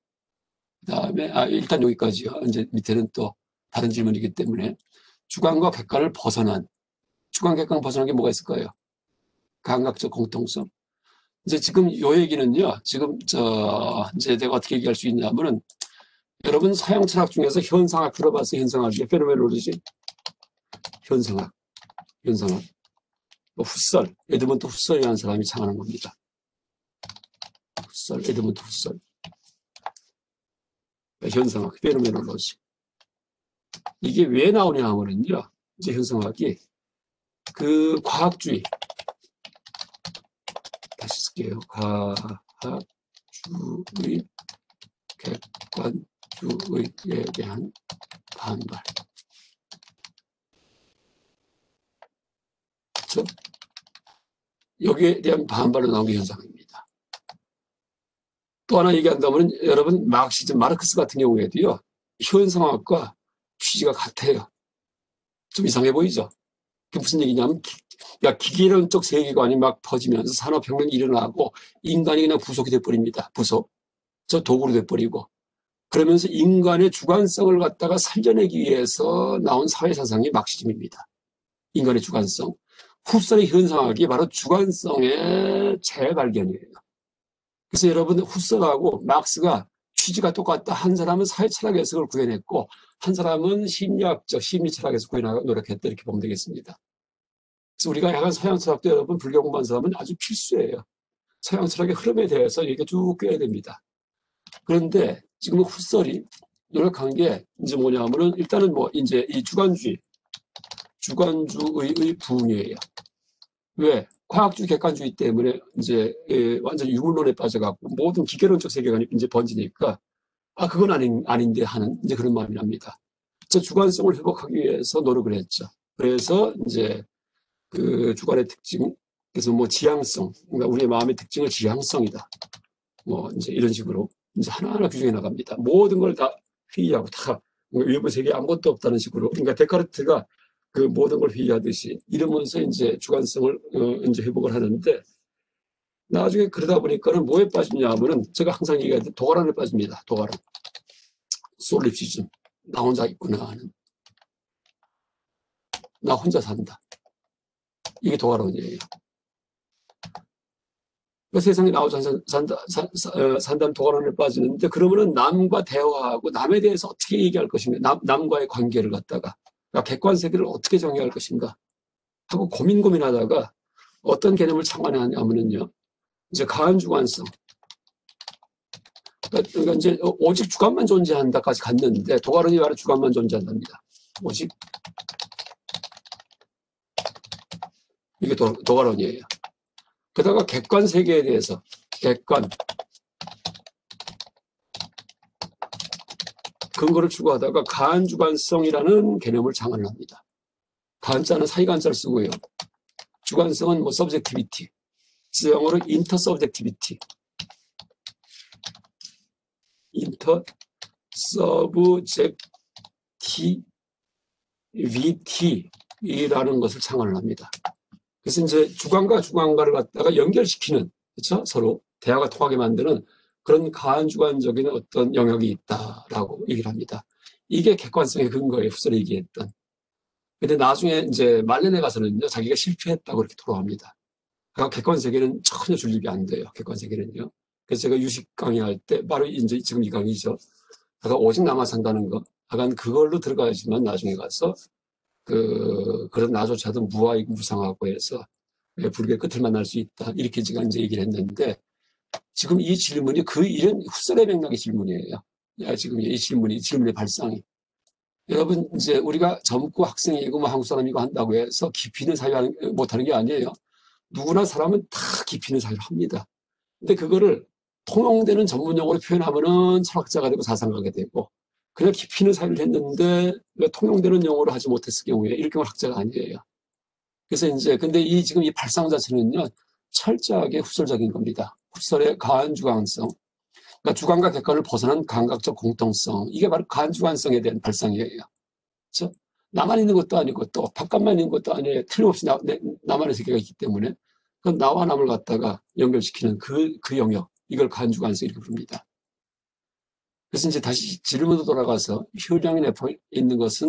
그다음에 일단 여기까지요. 이제 밑에는 또 다른 질문이기 때문에 주관과 객관을 벗어난 주관 객관을 벗어난 게 뭐가 있을까요? 감각적 공통성. 이제 지금 요 얘기는요. 지금 이제 내가 어떻게 얘기할 수 있냐면은 여러분 서양 철학 중에서 현상학 들어봤어요. 현상학이 페노메놀로지. 현상학. 후설, 에드먼트 후설이라는 사람이 창안한 겁니다. 에드먼트 후설. 현상학, 페노메놀로지. 이게 왜 나오냐 하면은요, 이제 현상학이 그 과학주의, 다시 쓸게요. 과학주의, 객관주의에 대한 반발. 그렇죠? 여기에 대한 반발로 나온 게 현상입니다. 또 하나 얘기한다면 여러분 마르크시즘, 마르크스 같은 경우에도요. 현상학과 취지가 같아요. 좀 이상해 보이죠? 그게 무슨 얘기냐면 기계론적 세계관이 막 퍼지면서 산업혁명이 일어나고 인간이 그냥 부속이 돼버립니다. 부속. 저 도구로 돼버리고. 그러면서 인간의 주관성을 갖다가 살려내기 위해서 나온 사회사상이 막시즘입니다. 인간의 주관성. 후설의 현상학이 바로 주관성의 재발견이에요. 그래서 여러분 후설하고 막스가 취지가 똑같다. 한 사람은 사회철학 해석을 구해냈고 한 사람은 심리학적 심리철학에서 구해나가 노력했다. 이렇게 보면 되겠습니다. 그래서 우리가 약간 서양철학도 여러분 불교 공부한 사람은 아주 필수예요. 서양철학의 흐름에 대해서 이렇게 쭉 꿰야 됩니다. 그런데 지금 후설이 노력한 게 이제 뭐냐면은 일단은 뭐 이제 이 주관주의의 부흥이에요. 왜? 과학주의, 객관주의 때문에 이제 완전 유물론에 빠져갖고 모든 기계론적 세계관이 이제 번지니까 그건 아닌데 하는 이제 그런 마음이 납니다. 저 주관성을 회복하기 위해서 노력을 했죠. 그래서 이제 그 주관의 특징, 그래서 뭐 지향성, 그러니까 우리의 마음의 특징을 지향성이다. 뭐 이제 이런 식으로 이제 하나하나 규정해 나갑니다. 모든 걸 다 회의하고 다 외부 세계에 아무것도 없다는 식으로. 그러니까 데카르트가 그 모든 걸 회의하듯이 이러면서 이제 주관성을 이제 회복을 하는데 나중에 그러다 보니까는 뭐에 빠지냐 하면은 제가 항상 얘기하듯 도가란에 빠집니다. 도가란. 솔립시즘. 나 혼자 있구나 하는. 나 혼자 산다. 이게 도가란이에요. 그러니까 세상에 나오지 산다는 도가란에 빠지는데 그러면은 남과 대화하고 남에 대해서 어떻게 얘기할 것인가. 남과의 관계를 갖다가. 그러니까 객관세계를 어떻게 정의할 것인가 하고 고민하다가 어떤 개념을 창안하냐면요. 이제 가한주관성. 그러니까 이제 오직 주관만 존재한다까지 갔는데 도가란이 바로 주관만 존재한답니다. 오직. 이게 도가란이에요. 게다가 객관 세계에 대해서 객관 근거를 추구하다가 가한주관성이라는 개념을 창안합니다. 가한자는 사이간자를 쓰고요. 주관성은 뭐 subjectivity, 영어로 intersubjectivity, intersubjectivity라는 것을 창안을 합니다. 그래서 이제 주관과 주관과를 갖다가 연결시키는, 그렇죠? 서로 대화가 통하게 만드는 그런 가한주관적인 어떤 영역이 있다라고 얘기를 합니다. 이게 객관성의 근거에 후설에 얘기했던. 근데 나중에 이제 말년에 가서는요, 자기가 실패했다고 그렇게 토로합니다. 그러니까 객관세계는 전혀 존립이 안 돼요. 객관세계는요. 그래서 제가 유식 강의할 때, 바로 이제 지금 이 강의죠. 아까 오직 남아 산다는 거. 약간 그걸로 들어가야지만 나중에 가서 그런 나조차도 무아이고 무상하고 해서 불교의 끝을 만날 수 있다. 이렇게 제가 이제 얘기를 했는데, 지금 이 질문이 이런 후설의 맥락의 질문이에요. 지금 이 질문의 발상이. 여러분, 이제 우리가 젊고 학생이고 뭐 한국 사람이고 한다고 해서 깊이 있는 사유 못하는 게 아니에요. 누구나 사람은 다 깊이 있는 사유를 합니다. 근데 그거를 통용되는 전문용어로 표현하면은 철학자가 되고 사상가가 되고, 그냥 깊이 있는 사유를 했는데 통용되는 용어로 하지 못했을 경우에 이렇게 학자가 아니에요. 그래서 이제 근데 지금 이 발상 자체는요, 철저하게 후설적인 겁니다. 후설의 가한주관성. 그러니까 주관과 객관을 벗어난 감각적 공통성. 이게 바로 가한주관성에 대한 발상이에요. 그렇죠? 나만 있는 것도 아니고 또 바깥만 있는 것도 아니에요. 틀림없이 나만의 세계가 있기 때문에 그 나와 남을 갖다가 연결시키는 그 영역. 이걸 가한주관성 이렇게 부릅니다. 그래서 이제 다시 질문으로 돌아가서 효량이 내포 있는 것은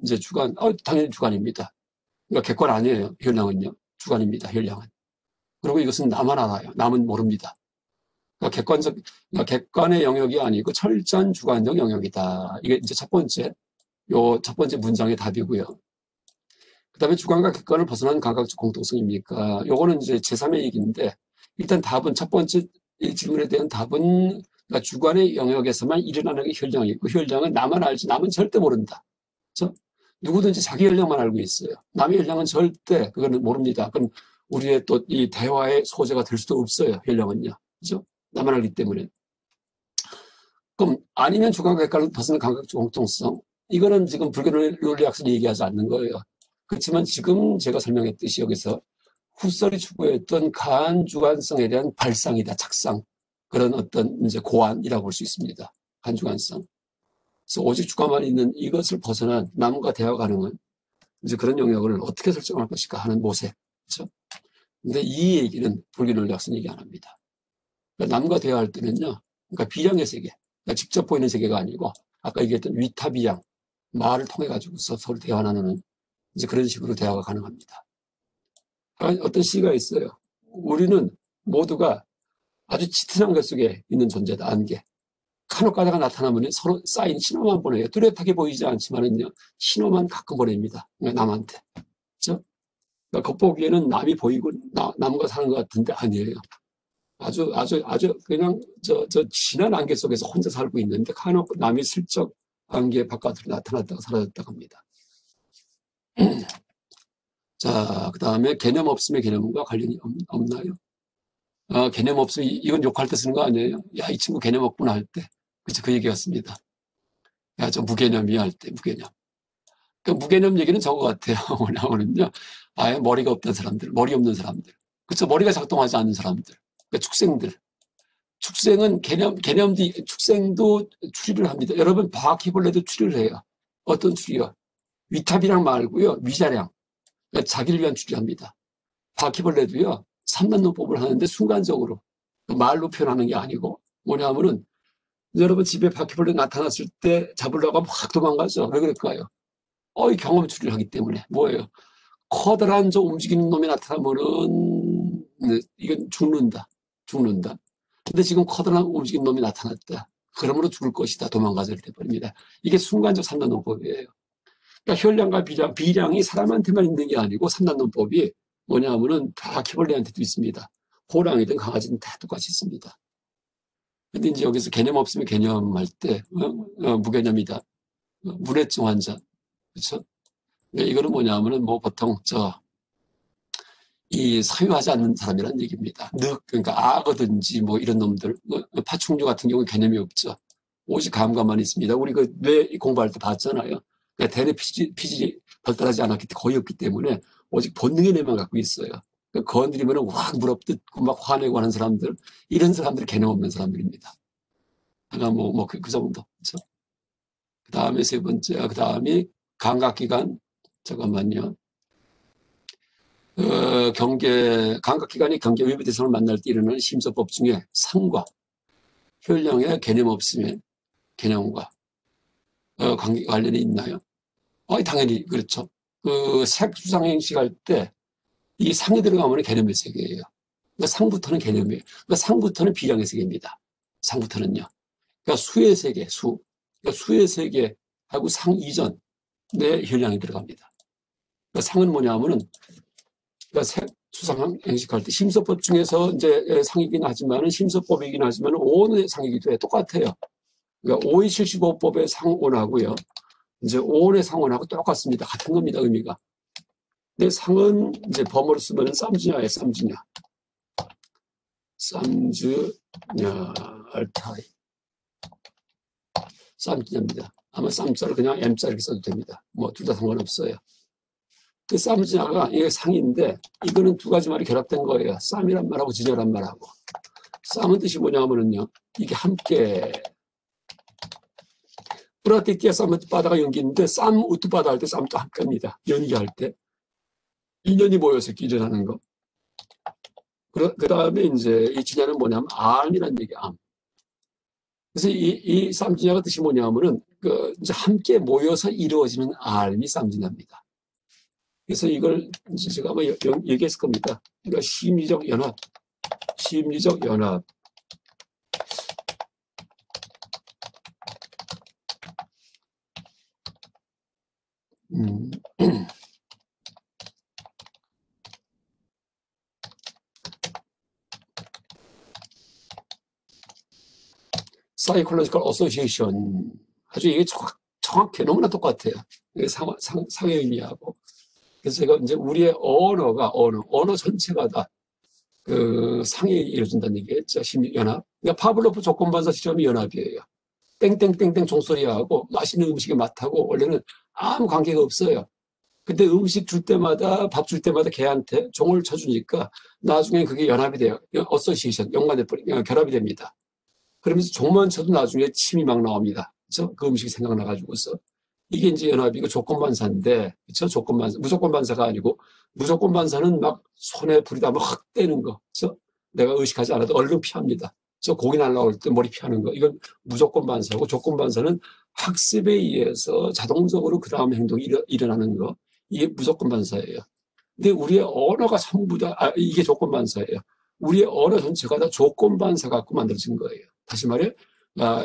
이제 주관, 당연히 주관입니다. 그러니까 객관 아니에요. 효량은요. 주관입니다. 효량은. 그리고 이것은 나만 알아요. 남은 모릅니다. 그러니까 객관의 영역이 아니고 철저한 주관적 영역이다. 이게 이제 첫 번째 문장의 답이고요. 그 다음에 주관과 객관을 벗어난 감각적 공통성입니까? 요거는 이제 제3의 얘기인데, 일단 답은, 첫 번째 질문에 대한 답은, 그러니까 주관의 영역에서만 일어나는 게 혈량이고, 혈량은 나만 알지, 남은 절대 모른다. 그렇죠? 누구든지 자기 혈량만 알고 있어요. 남의 혈량은 절대 그거는 모릅니다. 그럼 우리의 또 이 대화의 소재가 될 수도 없어요. 혈량은요. 그죠? 나만 알기 때문에. 그럼 아니면 주관과 객관을 벗어난 감각적 공통성. 이거는 지금 불교 논리학설이 얘기하지 않는 거예요. 그렇지만 지금 제가 설명했듯이 여기서 후설이 추구했던 가한주관성에 대한 발상이다. 착상. 그런 어떤 이제 고안이라고 볼 수 있습니다. 한 주관성. 그래서 오직 주가만 있는 이것을 벗어난 남과 대화 가능한 이제 그런 영역을 어떻게 설정할 것일까 하는 모색. 그렇죠? 근데 이 얘기는 불교논리학은 얘기 안 합니다. 그러니까 남과 대화할 때는요, 그러니까 비량의 세계, 그러니까 직접 보이는 세계가 아니고 아까 얘기했던 위타비양, 말을 통해 가지고서 서로 대화 나누는 이제 그런 식으로 대화가 가능합니다. 어떤 시가 있어요. 우리는 모두가 아주 짙은 안개 속에 있는 존재다. 안개. 간혹 가다가 나타나면 서로 쌓인 신호만 보내요. 뚜렷하게 보이지 않지만은요, 신호만 가끔 보냅니다. 그러니까 남한테. 그렇죠? 그러니까 겉보기에는 남이 보이고 남과 사는 것 같은데 아니에요. 아주 그냥 저 진한 안개 속에서 혼자 살고 있는데 간혹 남이 슬쩍 안개 바깥으로 나타났다가 사라졌다고 합니다. 자, 그 다음에 개념 없음의 개념과 관련이 없나요? 개념 없음, 이건 욕할 때 쓰는 거 아니에요? 야, 이 친구 개념 없구나 할 때. 그치, 그 얘기였습니다. 야, 저 무개념이야 할 때, 무개념. 그 무개념 얘기는 저거 같아요. 뭐냐면요. 아예 머리가 없던 사람들, 머리 없는 사람들. 그쵸, 머리가 작동하지 않는 사람들. 그러니까 축생들. 축생은 축생도 추리를 합니다. 여러분, 바퀴벌레도 추리를 해요. 어떤 추리요? 위탑이랑 말고요, 위자량. 그러니까 자기를 위한 추리합니다. 바퀴벌레도요, 삼단논법을 하는데 순간적으로 말로 표현하는 게 아니고 뭐냐면은 여러분 집에 바퀴벌레 나타났을 때 잡으려고 하면 확 도망가죠. 왜 그럴까요? 이 경험 추리를 하기 때문에. 뭐예요? 커다란 저 움직이는 놈이 나타나면은 이건 죽는다. 근데 지금 커다란 움직이는 놈이 나타났다. 그러므로 죽을 것이다. 도망가자 이렇게 돼버립니다. 이게 순간적 삼단논법이에요. 그러니까 혈량과 비량이 사람한테만 있는 게 아니고 삼단논법이 뭐냐면은 바퀴벌레한테도 있습니다. 호랑이든 강아지든 다 똑같이 있습니다. 근데 이제 여기서 개념 없으면 개념할 때 무개념이다. 문해증 환자. 그렇죠? 이거는 뭐냐면은 뭐 보통 이 사유하지 않는 사람이라는 얘기입니다. 그러니까 악어든지 뭐 이런 놈들, 파충류 같은 경우 개념이 없죠. 오직 감각만 있습니다. 우리 그 뇌 공부할 때 봤잖아요. 그러니까 대뇌 피질이 발달하지 않았기 때문에 거의 없기 때문에 오직 본능의 뇌만 갖고 있어요. 그러니까 건드리면 확 물어뜯고 막 화내고 하는 사람들, 이런 사람들이 개념 없는 사람들입니다. 그러니까 그 정도. 그렇죠? 그 다음에 세 번째, 그 다음이 감각기관. 잠깐만요. 감각기관이 경계 외부 대상을 만날 때 일어나는 심서법 중에 상과 혈량의 개념 없음의 개념과 관계 관련이 있나요? 당연히 그렇죠. 그 색수상행식 할 때 이 상이 들어가면 개념의 세계예요. 그러니까 상부터는 개념이에요. 그러니까 상부터는 비량의 세계입니다. 상부터는요. 그러니까 수의 세계, 그러니까 수의 세계하고 상 이전에 혈량이 들어갑니다. 그러니까 상은 뭐냐면은 그러니까 수상행식할 때 심서법 중에서 이제 상이긴 하지만은 심서법이긴 하지만 오온의 상이기도 해. 똑같아요. 그러니까 5275법의 상온하고요. 이제 오온의 상온하고 똑같습니다. 같은 겁니다. 의미가. 근데 상은 이제 범어로 쓰면 쌈주냐예요. 쌈주냐. 쌈주냐 알타이. 쌈주냐입니다. 아마 쌈자를 그냥 M자 이렇게 써도 됩니다. 뭐 둘 다 상관없어요. 그 쌈주냐가 이게 상인데 이거는 두 가지 말이 결합된 거예요. 쌈이란 말하고 주냐란 말하고. 쌈은 뜻이 뭐냐면은요. 이게 함께 뿌라띠띠아 쌈은 바다가 연기인데 쌈 우뚜바다 할 때 쌈도 함께합니다. 연기할 때. 인연이 모여서 기전하는 거. 그 다음에 이제 이 주냐는 뭐냐면 암이란 얘기, 암. 그래서 이 쌈주냐가 뜻이 뭐냐면은 이제 함께 모여서 이루어지는 암이 쌈주냐입니다. 그래서 이걸 이제 제가 아마 얘기했을 겁니다. 그러니까 심리적 연합. 사이콜로지컬 어소시에이션. 아주 이게 정확해. 너무나 똑같아요. 이게 상의 의미하고. 그래서 제가 이제 우리의 언어 전체가 다 그 상이 이루어진다는 얘기겠죠. 연합. 그러니까 파블로프 조건반사 실험이 연합이에요. 땡땡땡땡 종소리하고 맛있는 음식의 맛하고 원래는 아무 관계가 없어요. 근데 음식 줄 때마다 밥 줄 때마다 걔한테 종을 쳐주니까 나중에 그게 연합이 돼요. 어소시에이션, 결합이 됩니다. 그러면서 종만 쳐도 나중에 침이 막 나옵니다. 그렇죠? 그 음식이 생각나가지고서. 이게 이제 연합이고 조건반사인데, 그렇죠? 조건반사, 무조건반사가 아니고, 무조건반사는 막 손에 불이 다 막 확 떼는 거, 그렇죠? 내가 의식하지 않아도 얼른 피합니다. 저 고기 날라올 때 머리 피하는 거, 이건 무조건반사고, 조건반사는 학습에 의해서 자동적으로 그 다음 행동이 일어나는 거, 이게 무조건반사예요. 근데 우리의 언어가 전부 다, 이게 조건반사예요. 우리의 언어 전체가 다 조건반사 갖고 만들어진 거예요. 다시 말해,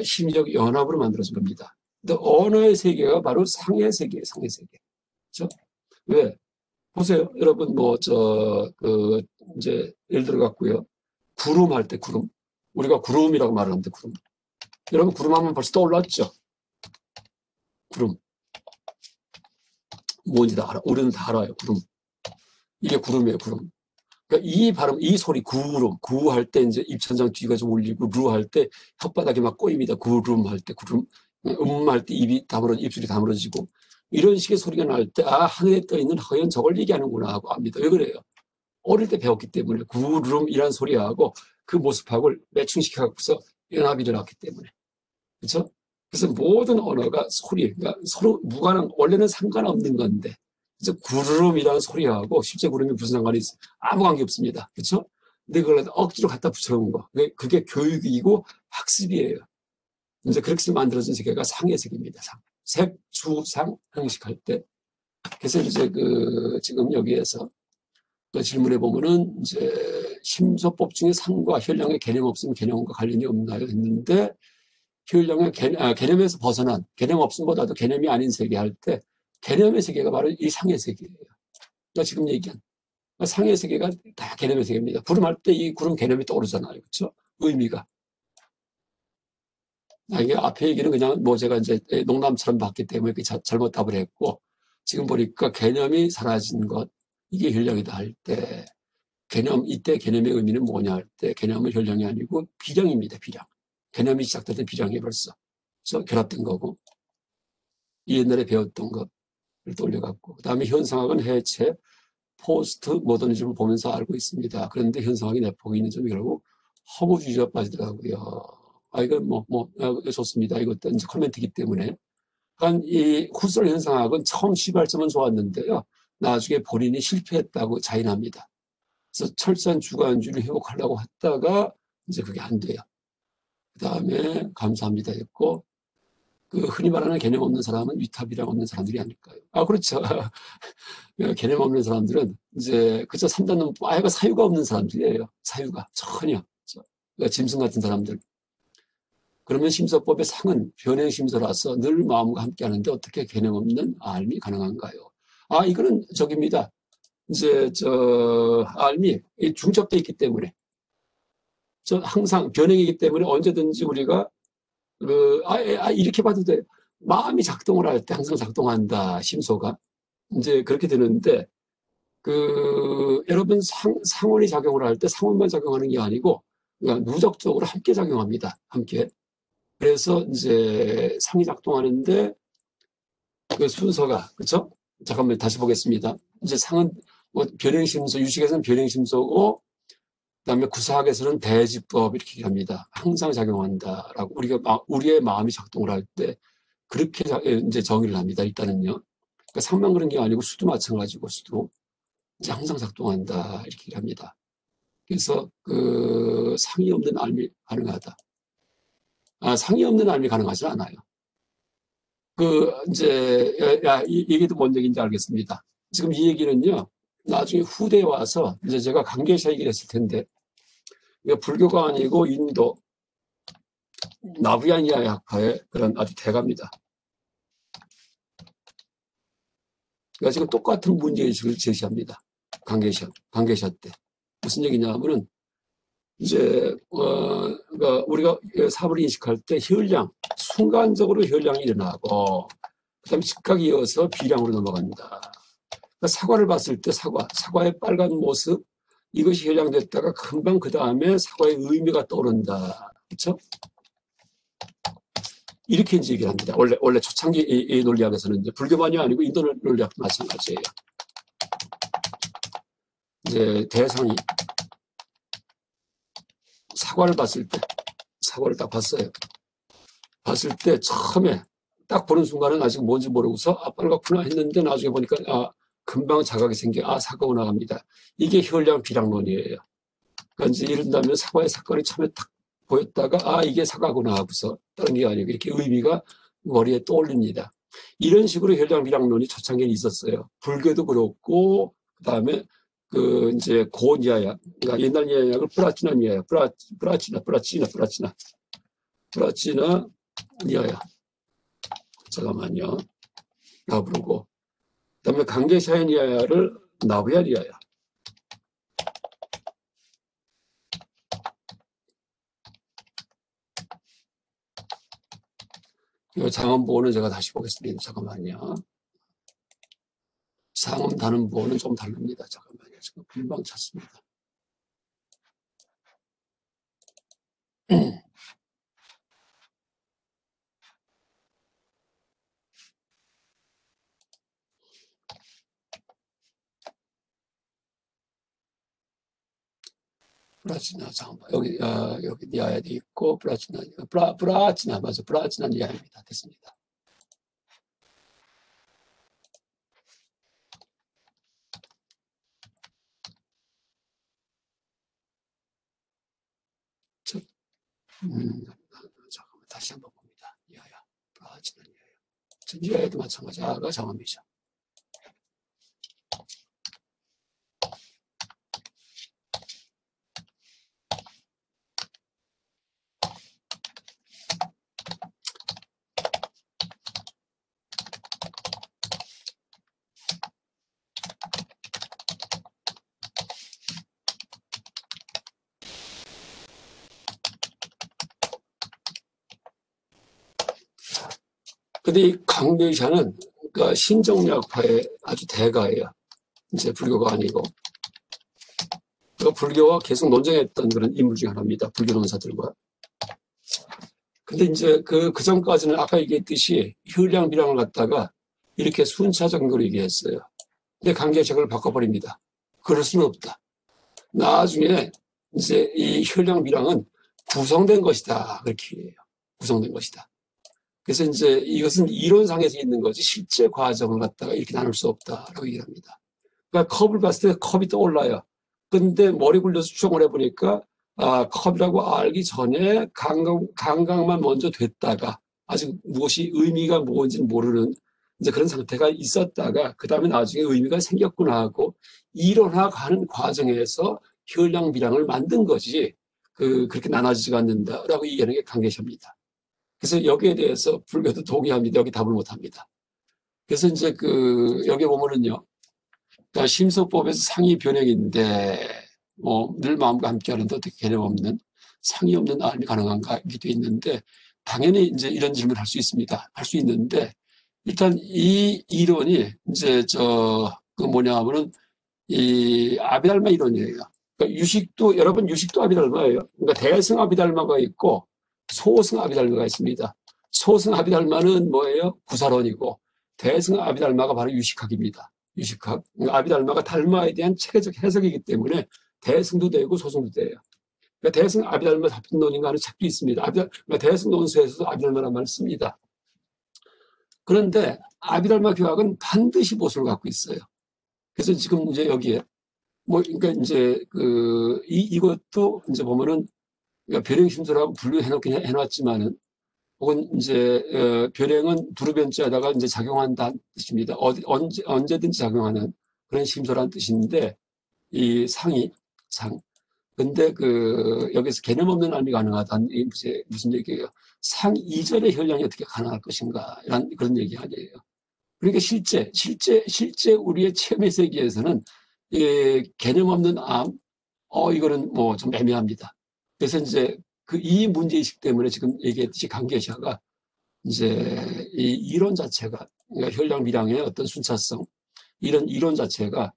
심리적 연합으로 만들어진 겁니다. 근데 언어의 세계가 바로 상의 세계예요, 상의 세계. 그죠? 왜? 보세요. 여러분, 이제, 예를 들어 갖고요. 구름 할 때 구름. 우리가 구름이라고 말하는데 구름. 여러분, 구름 하면 벌써 떠올랐죠? 구름. 뭔지 다 알아. 우리는 다 알아요, 구름. 이게 구름이에요, 구름. 그러니까 이 발음, 이 소리, 구름, 구 할 때 이제 입천장 뒤가 좀 울리고, 루 할 때 혓바닥이 막 꼬입니다. 구름 할 때, 구름. 할 때 입술이 다물어지고. 이런 식의 소리가 날 때, 하늘에 떠 있는 허연 저걸 얘기하는구나 하고 압니다. 왜 그래요? 어릴 때 배웠기 때문에, 구름이란 소리하고 그 모습하고 매칭시켜갖고서 연합이 일어났기 때문에. 그렇죠? 그래서 모든 언어가 소리, 그러니까 서로 무관한, 원래는 상관없는 건데, 그래서 구름이라는 소리하고 실제 구름이 무슨 상관이 있어? 아무 관계 없습니다. 그렇죠? 근데 그걸 억지로 갖다 붙여놓은 거. 그게 교육이고 학습이에요. 이제 그렇게 해서 만들어진 세계가 상의 세계입니다. 상. 색, 주, 상 형식할 때. 그래서 이제 지금 여기에서 그 질문에 보면은 이제 심소법 중에 상과 혈량의 개념 없으면 개념과 관련이 없나요? 했는데 혈량의 개념에서 벗어난 개념 없음보다도 개념이 아닌 세계 할 때 개념의 세계가 바로 이 상의 세계예요. 그러니까 지금 얘기한 상의 세계가 다 개념의 세계입니다. 구름할 때 이 구름 개념이 떠오르잖아요. 그렇죠? 의미가. 이게 앞에 얘기는 그냥 제가 이제 농담처럼 봤기 때문에 잘못 답을 했고 지금 보니까 개념이 사라진 것 이게 혈량이다 할 때 이때 개념의 의미는 뭐냐 할 때 개념은 혈량이 아니고 비량입니다. 비량. 개념이 시작될 때 비량이 벌써 결합된 거고 이 옛날에 배웠던 것을 떠올려갖고 그다음에 현상학은 해체 포스트 모더니즘을 보면서 알고 있습니다. 그런데 현상학이 내포가 있는 점이 결국 허무주의가 빠지더라고요. 이건 좋습니다. 이것도 이제 커멘트이기 때문에. 그러니까 이 후설 현상학은 처음 시발점은 좋았는데요. 나중에 본인이 실패했다고 자인합니다. 그래서 철저한 주관주의를 회복하려고 했다가 이제 그게 안 돼요. 그 다음에 감사합니다 했고 흔히 말하는 개념 없는 사람은 위탑이랑 없는 사람들이 아닐까요? 그렇죠. 개념 없는 사람들은 이제 그저 3단 아예가 사유가 없는 사람들이에요. 사유가 전혀. 그러니까 짐승 같은 사람들. 그러면 심서법의 상은 변행심서라서 늘 마음과 함께 하는데 어떻게 개념 없는 알미 가능한가요? 이거는 저기입니다. 이제 알미 중첩돼 있기 때문에 항상 변행이기 때문에 언제든지 우리가 이렇게 봐도 돼. 마음이 작동을 할 때 항상 작동한다. 심소가 이제 그렇게 되는데 여러분 상원이 작용을 할 때 상원만 작용하는 게 아니고 그러니까 누적적으로 함께 작용합니다. 함께. 그래서 이제 상이 작동하는데 그 순서가 그렇죠? 잠깐만 다시 보겠습니다. 이제 상은 변행심소 유식에서는 변행심소고 그다음에 구사학에서는 대지법 이렇게 얘기합니다. 항상 작용한다라고 우리의 마음이 작동을 할 때 그렇게 이제 정의를 합니다. 일단은요. 그러니까 상만 그런 게 아니고 수도 마찬가지고 수도 이제 항상 작동한다 이렇게 얘기합니다. 그래서 상이 없는 알미 가능하다. 상이 없는 알미 가능하지 않아요. 이제 이 얘기도 뭔 얘기인지 알겠습니다. 지금 이 얘기는요. 나중에 후대에 와서 이제 제가 강계사 얘기를 했을 텐데 이거 불교가 아니고 인도 나부야니아 학파의 그런 아주 대가입니다. 그러니까 지금 똑같은 문제의식을 제시합니다. 강계샤 때. 무슨 얘기냐면은 이제 그러니까 우리가 사물을 인식할 때 혈량, 순간적으로 혈량이 일어나고 그다음에 즉각 이어서 비량으로 넘어갑니다. 그러니까 사과를 봤을 때 사과의 빨간 모습 이것이 혈량됐다가 금방 그 다음에 사과의 의미가 떠오른다. 그렇죠? 이렇게 이제 얘기를 합니다. 원래 초창기 이 논리학에서는 이제 불교만이 아니고 인도 논리학도 마찬가지예요. 이제 대상이 사과를 봤을 때 사고를 딱 봤어요. 봤을 때 처음에 딱 보는 순간은 아직 뭔지 모르고서 빨갛구나 했는데 나중에 보니까 금방 자각이 생겨 사고가 나갑니다. 이게 혈량 비량론이에요. 그러니까 이제 이른다면 사과의 사건이 처음에 딱 보였다가 이게 사과구나 하고서 다른 게 아니고 이렇게 의미가 머리에 떠올립니다. 이런 식으로 혈량 비량론이 초창기에 있었어요. 불교도 그렇고 그다음에 이제 고니아약, 그러니까 옛날 니아약을 플라치나 니아약, 플라치나 니아약. 잠깐만요. 나 부르고. 그다음에 강제샤의 니아야를 나부야 니아야. 이 장엄보호는 제가 다시 보겠습니다. 잠깐만요. 상음 단음보호는 좀 다릅니다. 잠깐만요. 지금 금방 찾습니다. 플라치나 잠깐만 여기 니아야도 있고 플라치나 맞아 플라치나 니아야입니다. 됐습니다. 잠깐만 다시 한번 봅니다. 니아야 플라치나 니아야. 니아야도 마찬가지 장엄이죠. 근데 이 강대샤는 그러니까 신정약파의 아주 대가예요. 이제 불교가 아니고. 그러니까 불교와 계속 논쟁했던 그런 인물 중에 하나입니다. 불교 논사들과. 근데 이제 그 전까지는 아까 얘기했듯이 혈량 비량을 갖다가 이렇게 순차적인 걸 얘기했어요. 근데 강제책을 바꿔버립니다. 그럴 수는 없다. 나중에 이제 이 혈량 비량은 구성된 것이다. 그렇게 해요. 구성된 것이다. 그래서 이제 이것은 이론상에서 있는 거지 실제 과정을 갖다가 이렇게 나눌 수 없다라고 얘기합니다. 그러니까 컵을 봤을 때 컵이 떠올라요. 근데 머리 굴려서 추정을 해보니까 컵이라고 알기 전에 감각만 먼저 됐다가 아직 무엇이 의미가 뭔지는 모르는 이제 그런 상태가 있었다가 그 다음에 나중에 의미가 생겼구나 하고 이론화가는 과정에서 혈량 비량을 만든 거지 그렇게 나눠지지가 않는다라고 얘기하는 게 강계셔입니다. 그래서 여기에 대해서 불교도 동의합니다. 여기 답을 못합니다. 그래서 이제 여기 보면은요, 그러니까 심서법에서 상이 변형인데 늘 마음과 함께하는데 어떻게 개념 없는 상이 없는 알미 가능한가 이게 있는데 당연히 이제 이런 질문을 할 수 있습니다. 할 수 있는데 일단 이 이론이 이제 뭐냐 하면은 이 아비달마 이론이에요. 그러니까 유식도 여러분 유식도 아비달마예요. 그러니까 대승 아비달마가 있고 소승 아비달마가 있습니다. 소승 아비달마는 뭐예요? 구사론이고 대승 아비달마가 바로 유식학입니다. 유식학. 그러니까 아비달마가 달마에 대한 체계적 해석이기 때문에 대승도 되고 소승도 돼요. 그러니까 대승 아비달마 답변론인가 하는 책도 있습니다. 그러니까 대승 논서에서도 아비달마라는 말을 씁니다. 그런데 아비달마 교학은 반드시 보수를 갖고 있어요. 그래서 지금 이제 여기에 그러니까 이제 이것도 이제 보면은 그러니까 변형 심술하고 분류해놓긴 해놨지만은 혹은 이제 변형은 두루변자에다가 이제 작용한다는 뜻입니다. 언제든지 작용하는 그런 심소라는 뜻인데 이 상이 상. 근데 여기서 개념 없는 알미 가능하다는 게 무슨 얘기예요? 상 이전의 혈량이 어떻게 가능할 것인가 이런 그런 얘기 아니에요. 그러니까 실제 우리의 체험의 세계에서는 개념 없는 암, 이거는 뭐 좀 애매합니다. 그래서 이제 이 문제의식 때문에 지금 얘기했듯이 강계샤가 이제 이 이론 자체가, 그러니까 혈량 미량의 어떤 순차성, 이런 이론 자체가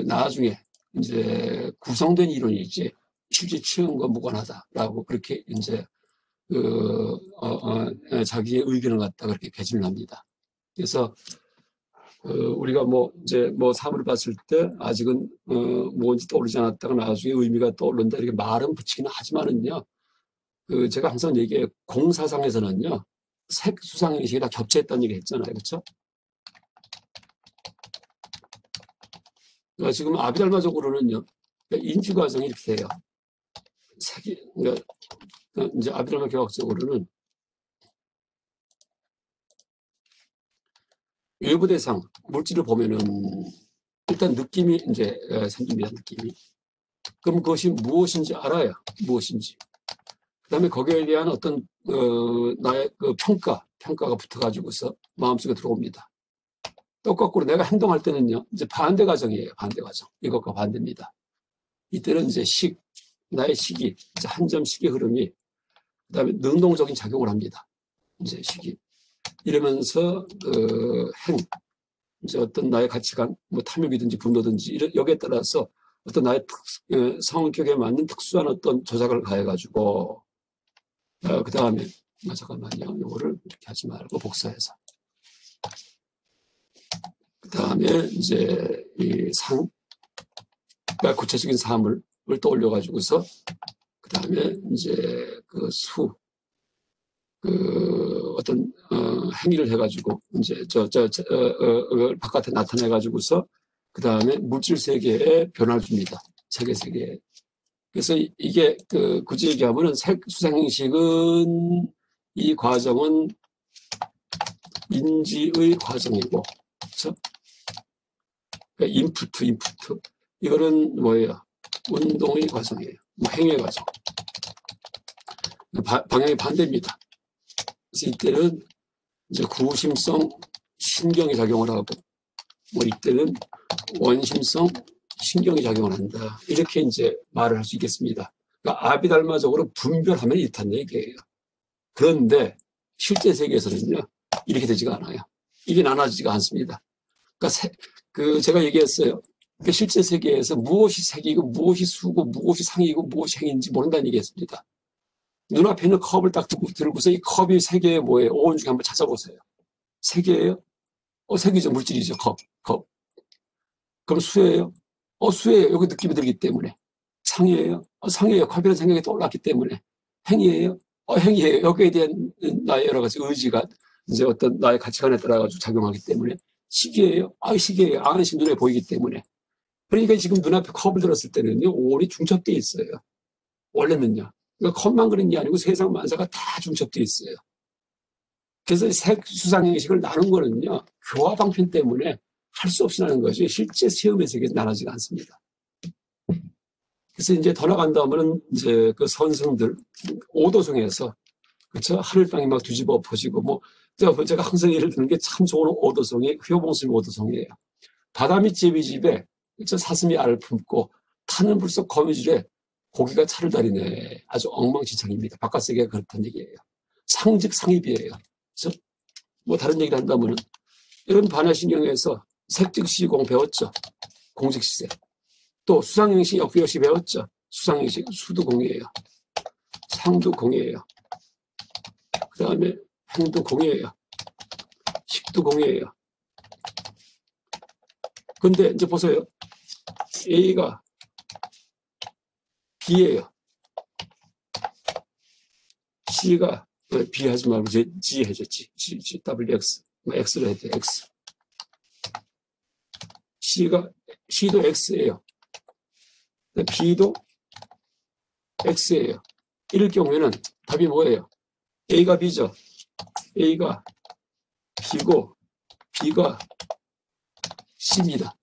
나중에 이제 구성된 이론이지 실제 체험과 무관하다라고 그렇게 이제 자기의 의견을 갖다 그렇게 개진을 합니다. 그래서 우리가 이제 사물을 봤을 때 아직은 뭔지 떠오르지 않았다가 나중에 의미가 떠오른다 이렇게 말은 붙이기는 하지만은요, 제가 항상 얘기해 공사상에서는요, 색, 수상 형식이 다 겹쳐있다는 얘기 했잖아요. 그렇죠? 그러니까 지금 아비달마적으로는요, 그러니까 인지 과정이 이렇게 돼요. 색이, 그러니까 이제 아비달마 교학적으로는 외부 대상, 물질을 보면은 일단 느낌이 이제 생깁니다. 느낌이. 그럼 그것이 무엇인지 알아요. 무엇인지. 그 다음에 거기에 대한 어떤 나의 그 평가가 붙어가지고서 마음속에 들어옵니다. 똑같고 내가 행동할 때는요, 이제 반대 과정이에요. 반대 과정. 이것과 반대입니다. 이때는 이제 나의 식이, 이제 한 점 식의 흐름이, 그 다음에 능동적인 작용을 합니다. 이제 식이. 이러면서, 이제 어떤 나의 가치관, 뭐 탐욕이든지 분노든지, 여기에 따라서 어떤 나의 성격에 맞는 특수한 어떤 조작을 가해가지고, 그 다음에, 잠깐만요. 요거를 이렇게 하지 말고 복사해서. 그 다음에 이제 그러니까 구체적인 사물을 떠올려가지고서, 그 다음에 이제 어떤, 행위를 해가지고, 이제 바깥에 나타내가지고서, 그 다음에 물질 세계에 변화를 줍니다. 세계에. 그래서 이게, 굳이 얘기하면은 수상형식은, 이 과정은 인지의 과정이고, 그렇죠? 그러니까 인푸트. 이거는 뭐예요? 운동의 과정이에요. 행위의 과정. 방향이 반대입니다. 그래서 이때는 이제 구심성 신경이 작용을 하고, 뭐 이때는 원심성 신경이 작용을 한다. 이렇게 이제 말을 할 수 있겠습니다. 그러니까 아비달마적으로 분별하면 이렇다는 얘기예요. 그런데 실제 세계에서는요, 이렇게 되지가 않아요. 이게 나눠지지가 않습니다. 그러니까 제가 얘기했어요. 그 실제 세계에서 무엇이 색이고, 무엇이 수고, 무엇이 상이고, 무엇이 행인지 모른다는 얘기했습니다. 눈앞에 있는 컵을 딱 들고서 이 컵이 세 개의 뭐예요? 오온 중에 한번 찾아보세요. 세 개예요? 색이죠. 물질이죠. 컵. 그럼 수예요? 수예요. 여기 느낌이 들기 때문에. 상이에요? 상이에요. 컵이라는 생각이 떠올랐기 때문에. 행이에요? 행이에요. 여기에 대한 나의 여러 가지 의지가 이제 어떤 나의 가치관에 따라가지고 작용하기 때문에. 시기예요? 시기예요. 안심 눈에 보이기 때문에. 그러니까 지금 눈앞에 컵을 들었을 때는요, 오온이 중첩되어 있어요. 원래는요. 그러니까 컵만 그런 게 아니고 세상 만사가 다 중첩되어 있어요. 그래서 색, 수상 형식을 나눈 거는요, 교화 방편 때문에 할 수 없이 나는 것이 실제 시험의 세계에서 나눠지지 않습니다. 그래서 이제 더 나간다면은 이제 그 선생들, 오도성에서, 그쵸? 하늘땅이 막 뒤집어 엎어지고, 뭐, 제가 항상 예를 드는 게 참 좋은 오도성이 효봉스님 오도성이에요. 바다 밑 제비집에 사슴이 알을 품고 타는 불속 거미줄에 고기가 차를 다리네. 아주 엉망진창입니다. 바깥 세계가 그렇다는 얘기예요. 상직상입이에요. 그래서 뭐 다른 얘기를 한다면은 이런 반야신경에서 색즉시공 배웠죠. 공직시세. 또 수상형식 역부여시 배웠죠. 수상형식 수도 공이에요. 상도 공이에요. 그 다음에 행도 공이에요. 식도 공이에요. 근데 이제 보세요. A가 B예요. C가 B 하지 말고 G 해줘. G, W, X. X로 해야 돼. X. C도 X예요. B도 X예요. 이럴 경우에는 답이 뭐예요? A가 B죠. A가 B고 B가 C입니다.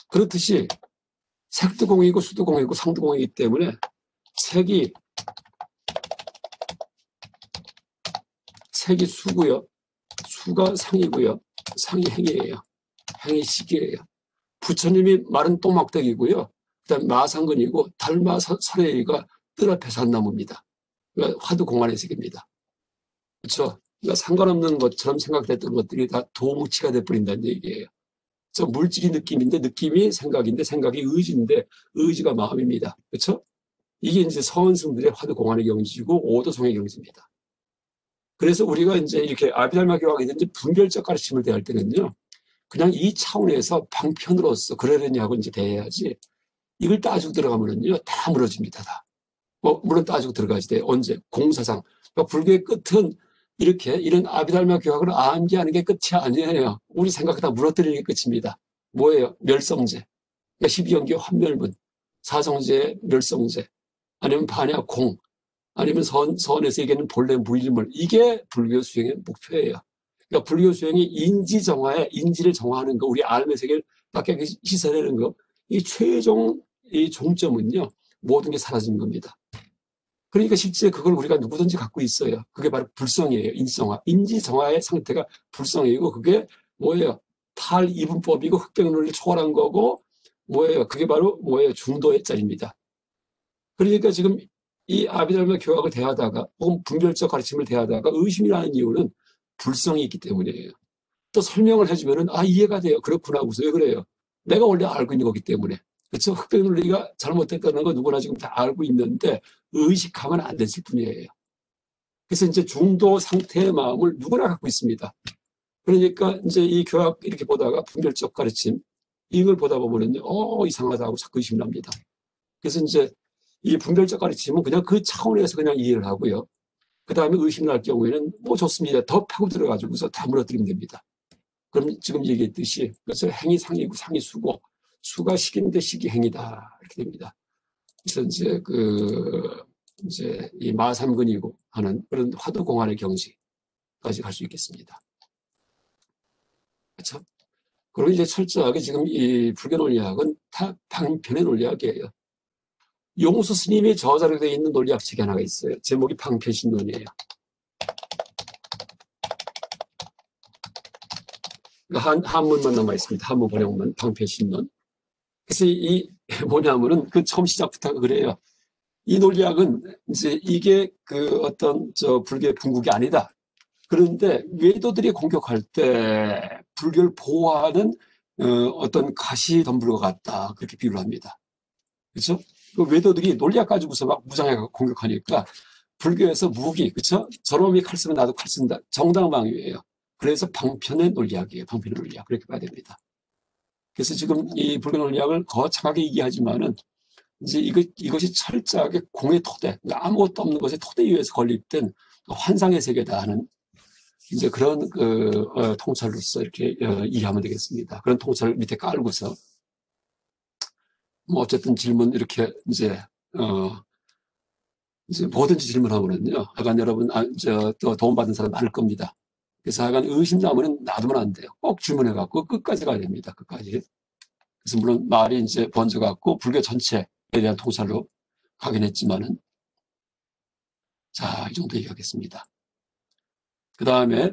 그렇듯이 색도 공이고 수도 공이고 상도 공이기 때문에 색이 수고요. 수가 상이고요. 상이 행이에요. 행이 식이에요. 부처님이 마른 또막대기고요. 그다음 마상근이고 달마설애가 뜰 앞에 산 나무입니다. 그러니까 화두 공안의 색입니다. 그렇죠? 그러니까 상관없는 것처럼 생각됐던 것들이 다 도무치가 돼버린다는 얘기예요. 저 물질이 느낌인데 느낌이 생각인데 생각이 의지인데 의지가 마음입니다. 그렇죠? 이게 이제 서원승들의 화두 공안의 경지고 오도성의 경지입니다. 그래서 우리가 이제 이렇게 아비달마 교학이든지 분별적 가르침을 대할 때는요, 그냥 이 차원에서 방편으로서 그러려니 하고 이제 대해야지 이걸 따지고 들어가면은요, 다 무너집니다. 다. 물론 따지고 들어가야지 돼요. 언제? 공사상. 그러니까 불교의 끝은 이렇게 이런 아비달마 교학을 암기하는 게 끝이 아니에요. 우리 생각 다 무너뜨리는 게 끝입니다. 뭐예요? 멸성제. 그러니까 12연계 환멸문, 사성제, 멸성제, 아니면 반야 공, 아니면 선에서 얘기하는 본래 무일물. 이게 불교 수행의 목표예요. 그러니까 불교 수행이 인지 정화에 인지를 정화하는 거, 우리 삶의 세계를 밖에 씻어내는 거, 이 최종 이 종점은요, 모든 게 사라지는 겁니다. 그러니까 실제 그걸 우리가 누구든지 갖고 있어요. 그게 바로 불성이에요. 인지정화. 인지정화의 상태가 불성이고 그게 뭐예요? 탈이분법이고 흑백론을 초월한 거고 뭐예요? 그게 바로 뭐예요? 중도의 자리입니다. 그러니까 지금 이 아비달마 교학을 대하다가 혹은 분별적 가르침을 대하다가 의심이 나는 이유는 불성이 있기 때문이에요. 또 설명을 해주면은 이해가 돼요. 그렇구나 하고서 왜 그래요? 내가 원래 알고 있는 거기 때문에. 그렇죠? 흑백 논리가 잘못됐다는 거 누구나 지금 다 알고 있는데 의식하면 안 됐을 뿐이에요. 그래서 이제 중도 상태의 마음을 누구나 갖고 있습니다. 그러니까 이제 이 교학 이렇게 보다가 분별적 가르침 이걸 보다 보면은요, 이상하다고 자꾸 의심이 납니다. 그래서 이제 이 분별적 가르침은 그냥 그 차원에서 그냥 이해를 하고요. 그 다음에 의심이 날 경우에는 뭐 좋습니다. 더 파고 들어가지고서 다 무너뜨리면 됩니다. 그럼 지금 얘기했듯이 그래서 행이 상이고 상이 수고, 수가 식인데 식이 행이다 이렇게 됩니다. 그래서 이제 이 마삼근이고 하는 그런 화두공안의 경지까지 갈 수 있겠습니다. 그렇죠? 그리고 이제 철저하게 지금 이 불교 논리학은 다 방편의 논리학이에요. 용수 스님의 저자로 되어 있는 논리학 책이 하나가 있어요. 제목이 방편신론이에요. 한문만 남아 있습니다. 한문 번역만 방편신론. 그래서 이 뭐냐면은 그 처음 시작부터 그래요. 이 논리학은 이제 이게 그 어떤 불교의 궁극이 아니다. 그런데 외도들이 공격할 때 불교를 보호하는 어떤 가시덤불과 같다. 그렇게 비유를 합니다. 그렇죠? 그 외도들이 논리학 가지고서 막 무장해 공격하니까 불교에서 무기, 그렇죠? 저놈이 칼 쓰면 나도 칼 쓴다. 정당방위예요. 그래서 방편의 논리학이에요. 방편의 논리학. 그렇게 봐야 됩니다. 그래서 지금 이 불교 논리학을 거창하게 얘기하지만은 이제 이것이 철저하게 공의 토대, 그러니까 아무것도 없는 것의 토대 위에서 건립된 환상의 세계다 하는 이제 그런 통찰로서 이렇게 이해하면 되겠습니다. 그런 통찰 밑에 깔고서 뭐 어쨌든 질문 이렇게 이제 뭐든지 질문하면은요. 하여간 여러분 또 도움받은 사람 많을 겁니다. 그래서 하여간 의심 나면은 놔두면 안 돼요. 꼭 질문해갖고 끝까지 가야 됩니다. 끝까지. 그래서 물론 말이 이제 번져갖고 불교 전체에 대한 통찰로 가긴 했지만은 자, 이 정도 얘기하겠습니다. 그 다음에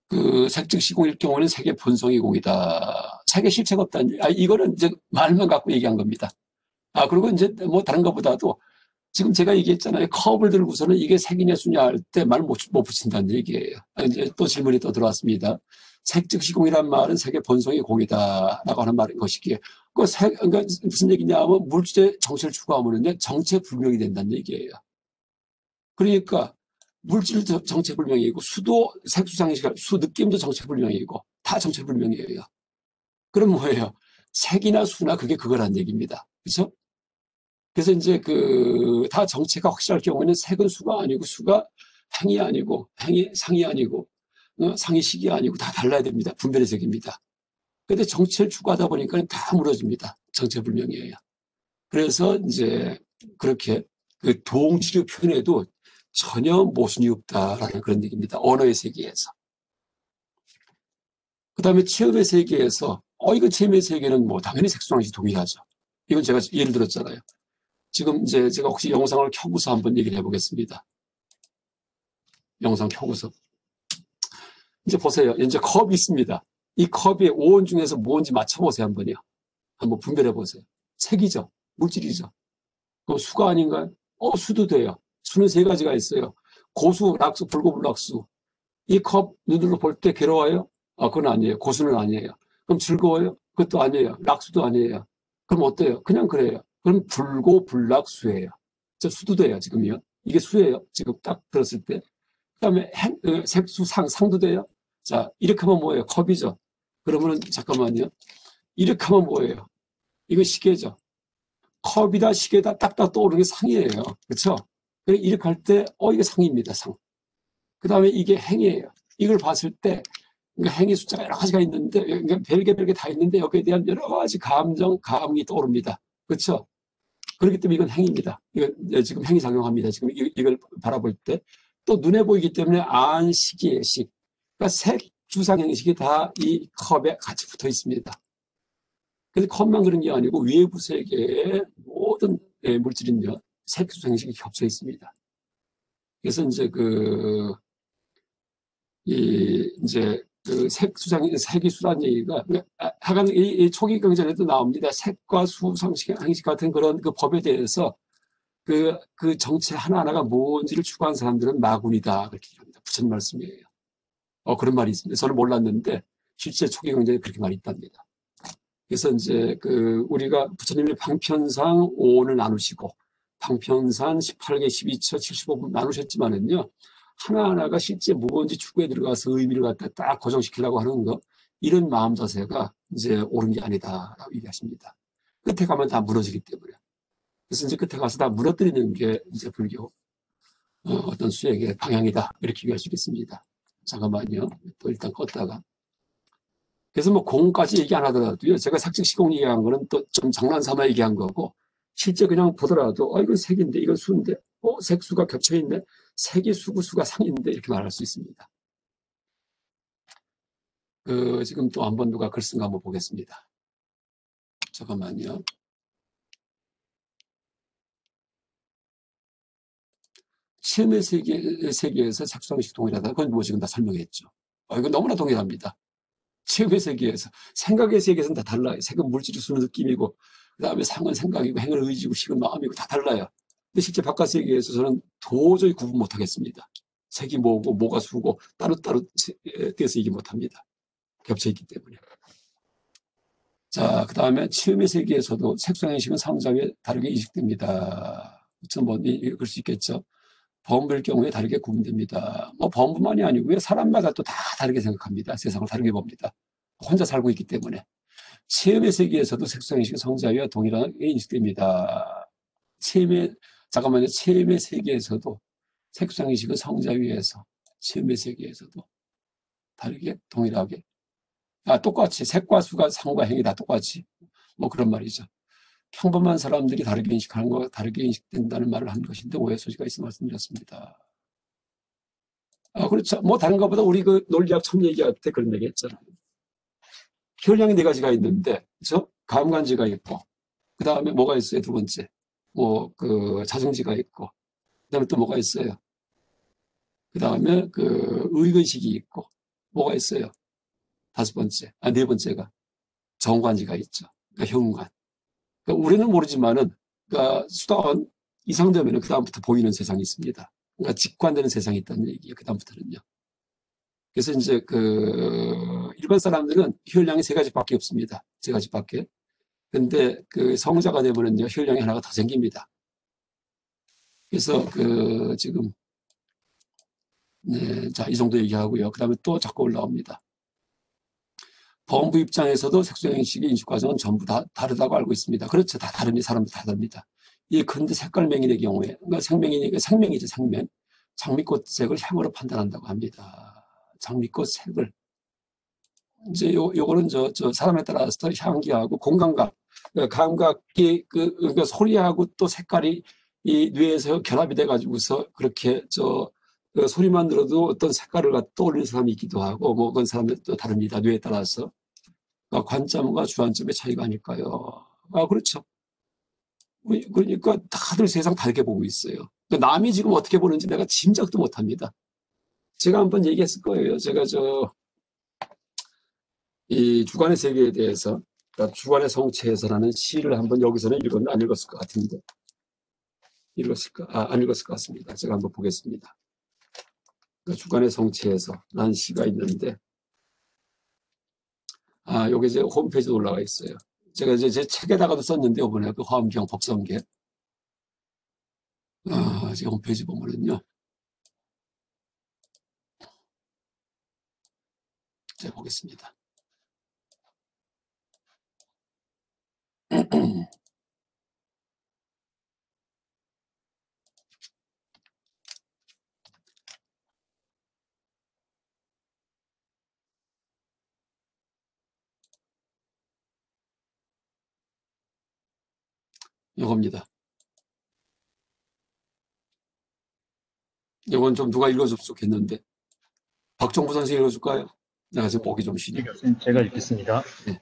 그 색즉시공일 경우는 세계 본성이 공이다. 세계 실체가 없다는, 이거는 이제 말만 갖고 얘기한 겁니다. 그리고 이제 뭐 다른 것보다도 지금 제가 얘기했잖아요. 컵을 들고서는 이게 색이냐 수냐 할 때 말 못 붙인다는 얘기예요. 이제 또 질문이 또 들어왔습니다. 색즉시공이란 말은 세계 본성이 공이다라고 하는 말인 것이기에 그러니까 무슨 얘기냐면 물질의 정체를 추구하면은 정체불명이 된다는 얘기예요. 그러니까 물질 정체불명이고 수도 색수상식 수 느낌도 정체불명이고 다 정체불명이에요. 그럼 뭐예요? 색이나 수나 그거란 얘기입니다. 그렇죠? 그래서 이제 다 정체가 확실할 경우에는 색은 수가 아니고 수가 행이 아니고 행이 상이 아니고 상이 식이 아니고 다 달라야 됩니다. 분별의 색입니다. 그런데 정체를 추구하다 보니까 다 무너집니다. 정체불명이에요. 그래서 이제 그렇게 그 동치류 표현에도 전혀 모순이 없다라는 그런 얘기입니다. 언어의 세계에서. 그 다음에 체험의 세계에서 이거 체험의 세계는 뭐 당연히 색소랑시 동일하죠. 이건 제가 예를 들었잖아요. 지금 이제 제가 혹시 영상을 켜고서 한번 얘기를 해보겠습니다. 영상 켜고서. 이제 보세요. 이제 컵이 있습니다. 이 컵의 오온 중에서 뭔지 맞춰보세요. 한번요. 한번 분별해보세요. 색이죠. 물질이죠. 그 수가 아닌가요? 수도 돼요. 수는 세 가지가 있어요. 고수, 락수, 불고불락수. 이 컵 눈으로 볼 때 괴로워요? 그건 아니에요. 고수는 아니에요. 그럼 즐거워요? 그것도 아니에요. 락수도 아니에요. 그럼 어때요? 그냥 그래요. 그럼 불고불락수예요. 저 수도 돼요, 지금요. 이게 수예요. 지금 딱 들었을 때. 그 다음에 색수, 상도 돼요. 자, 이렇게 하면 뭐예요? 컵이죠. 그러면은, 잠깐만요. 이렇게 하면 뭐예요? 이거 시계죠. 컵이다, 시계다, 딱딱 떠오르는 게 상이에요. 그렇죠? 이렇게 할 때, 이게 상입니다, 상. 그 다음에 이게 행이에요. 이걸 봤을 때, 그러니까 행위 숫자가 여러 가지가 있는데, 그러니까 별게 다 있는데, 여기에 대한 여러 가지 감정, 감이 떠오릅니다. 그렇죠? 그렇기 때문에 이건 행입니다. 이건 지금 행이 작용합니다. 지금 이걸 바라볼 때. 또 눈에 보이기 때문에 안식이에요, 식. 그러니까 색, 주상, 행식이 다 이 컵에 같이 붙어 있습니다. 근데 컵만 그런 게 아니고 외부 세계의 모든 물질은요, 색, 주상, 행식이 겹쳐 있습니다. 그래서 이제 이제 색이 수란 얘기가, 하여간 이 초기 경전에도 나옵니다. 색과 수, 상식, 행식 같은 그런 그 법에 대해서 그 정체 하나하나가 뭔지를 추구한 사람들은 마군이다. 그렇게 얘기합니다. 부처님 말씀이에요. 그런 말이 있습니다. 저는 몰랐는데, 실제 초기 경전에 그렇게 말이 있답니다. 그래서 이제 우리가 부처님이 방편상 5원을 나누시고, 방편상 18개, 12처, 75분 나누셨지만은요, 하나하나가 실제 뭔지 추구에 들어가서 의미를 갖다 딱 고정시키려고 하는 거, 이런 마음 자세가 이제 옳은 게 아니다라고 얘기하십니다. 끝에 가면 다 무너지기 때문에. 그래서 이제 끝에 가서 다 무너뜨리는 게 이제 불교 어떤 수행의 방향이다. 이렇게 얘기할 수 있겠습니다. 잠깐만요. 또 일단 껐다가. 그래서 뭐 공까지 얘기 안 하더라도요. 제가 삭직시공 얘기한 거는 또 좀 장난삼아 얘기한 거고, 실제 그냥 보더라도, 이건 색인데, 이건 수인데, 색수가 겹쳐있네. 색이 수고, 수가 상인데, 이렇게 말할 수 있습니다. 지금 또 한번 누가 글 쓴 거 한번 보겠습니다. 잠깐만요. 체험의 세계에서 색수상식 동일하다. 그건 뭐 지금 다 설명했죠. 이건 너무나 동일합니다. 체험의 세계에서. 생각의 세계에서는 다 달라요. 색은 물질이 수는 느낌이고, 그 다음에 상은 생각이고, 행은 의지고, 식은 마음이고, 다 달라요. 근데 실제 바깥 세계에서 저는 도저히 구분 못 하겠습니다. 색이 뭐고, 뭐가 수고, 따로따로 떼서 얘기 못 합니다. 겹쳐 있기 때문에. 자, 그 다음에 체험의 세계에서도 색상의식은 상자에 다르게 인식됩니다. 뭐, 그럴 수 있겠죠. 범별 경우에 다르게 구분됩니다. 뭐, 범뿐만이 아니고요. 사람마다 또 다 다르게 생각합니다. 세상을 다르게 봅니다. 혼자 살고 있기 때문에. 체험의 세계에서도 색상의식은 성자위와 동일하게 인식됩니다. 잠깐만요. 체험의 세계에서도 색상의식은 성자위에서, 체험의 세계에서도 다르게, 동일하게. 똑같이. 색과 수가 상과 행이 다 똑같이. 뭐 그런 말이죠. 평범한 사람들이 다르게 인식하는 것과 다르게 인식된다는 말을 한 것인데 오해 소지가 있어 말씀드렸습니다. 그렇죠. 뭐 다른 것보다 우리 논리학 처음 얘기할 때 그런 얘기 했잖아요. 혈량이 네 가지가 있는데, 그렇죠? 감관지가 있고, 그 다음에 뭐가 있어요? 두 번째. 자정지가 있고, 그 다음에 또 뭐가 있어요? 그 다음에 의근식이 있고, 뭐가 있어요? 다섯 번째. 네 번째가 정관지가 있죠. 그러니까 현관. 그러니까 우리는 모르지만은, 그러니까 수도원 이상 되면은 그다음부터 보이는 세상이 있습니다. 그러니까 직관되는 세상이 있다는 얘기예요. 그다음부터는요. 그래서 이제 일반 사람들은 혈량이 세 가지밖에 없습니다. 세 가지밖에. 근데 성자가 되면은요, 혈량이 하나가 더 생깁니다. 그래서 지금, 네, 자, 이 정도 얘기하고요. 그 다음에 또 자꾸 올라옵니다. 범부 입장에서도 색소형식의 인식 과정은 전부 다 다르다고 알고 있습니다. 그렇죠. 다 다릅니다. 사람들 다 다릅니다. 그런데 색깔맹인의 경우에, 그러니까 생명이죠, 생명. 장미꽃색을 향으로 판단한다고 합니다. 장미꽃 색을. 이제 요거는 사람에 따라서 향기하고 공감각, 감각이 그러니까 소리하고 또 색깔이 이 뇌에서 결합이 돼가지고서 그렇게 소리만 들어도 어떤 색깔을 떠올리는 사람이 있기도 하고, 뭐 그런 사람이 또 다릅니다. 뇌에 따라서. 그러니까 관점과 주관점의 차이가 아닐까요? 그렇죠. 그러니까 다들 세상 다르게 보고 있어요. 그러니까 남이 지금 어떻게 보는지 내가 짐작도 못 합니다. 제가 한번 얘기했을 거예요. 제가 이 주관의 세계에 대해서, 그러니까 주관의 성체에서라는 시를 한번 여기서는 읽었나 안 읽었을 것 같은데, 안 읽었을 것 같습니다. 제가 한번 보겠습니다. 그러니까 주관의 성체에서라는 시가 있는데, 여기 이제 홈페이지에 올라와 있어요. 제가 이제 제 책에다가도 썼는데, 이번에 화엄경 법성계. 제 홈페이지 보면은요. 제가 보겠습니다. 이겁니다. 이건 좀 누가 읽어줬으면 좋겠는데. 박정부 선생님 읽어줄까요? 내가 지금 보기 좀 네, 쉬네. 교수님, 제가 읽겠습니다. 네.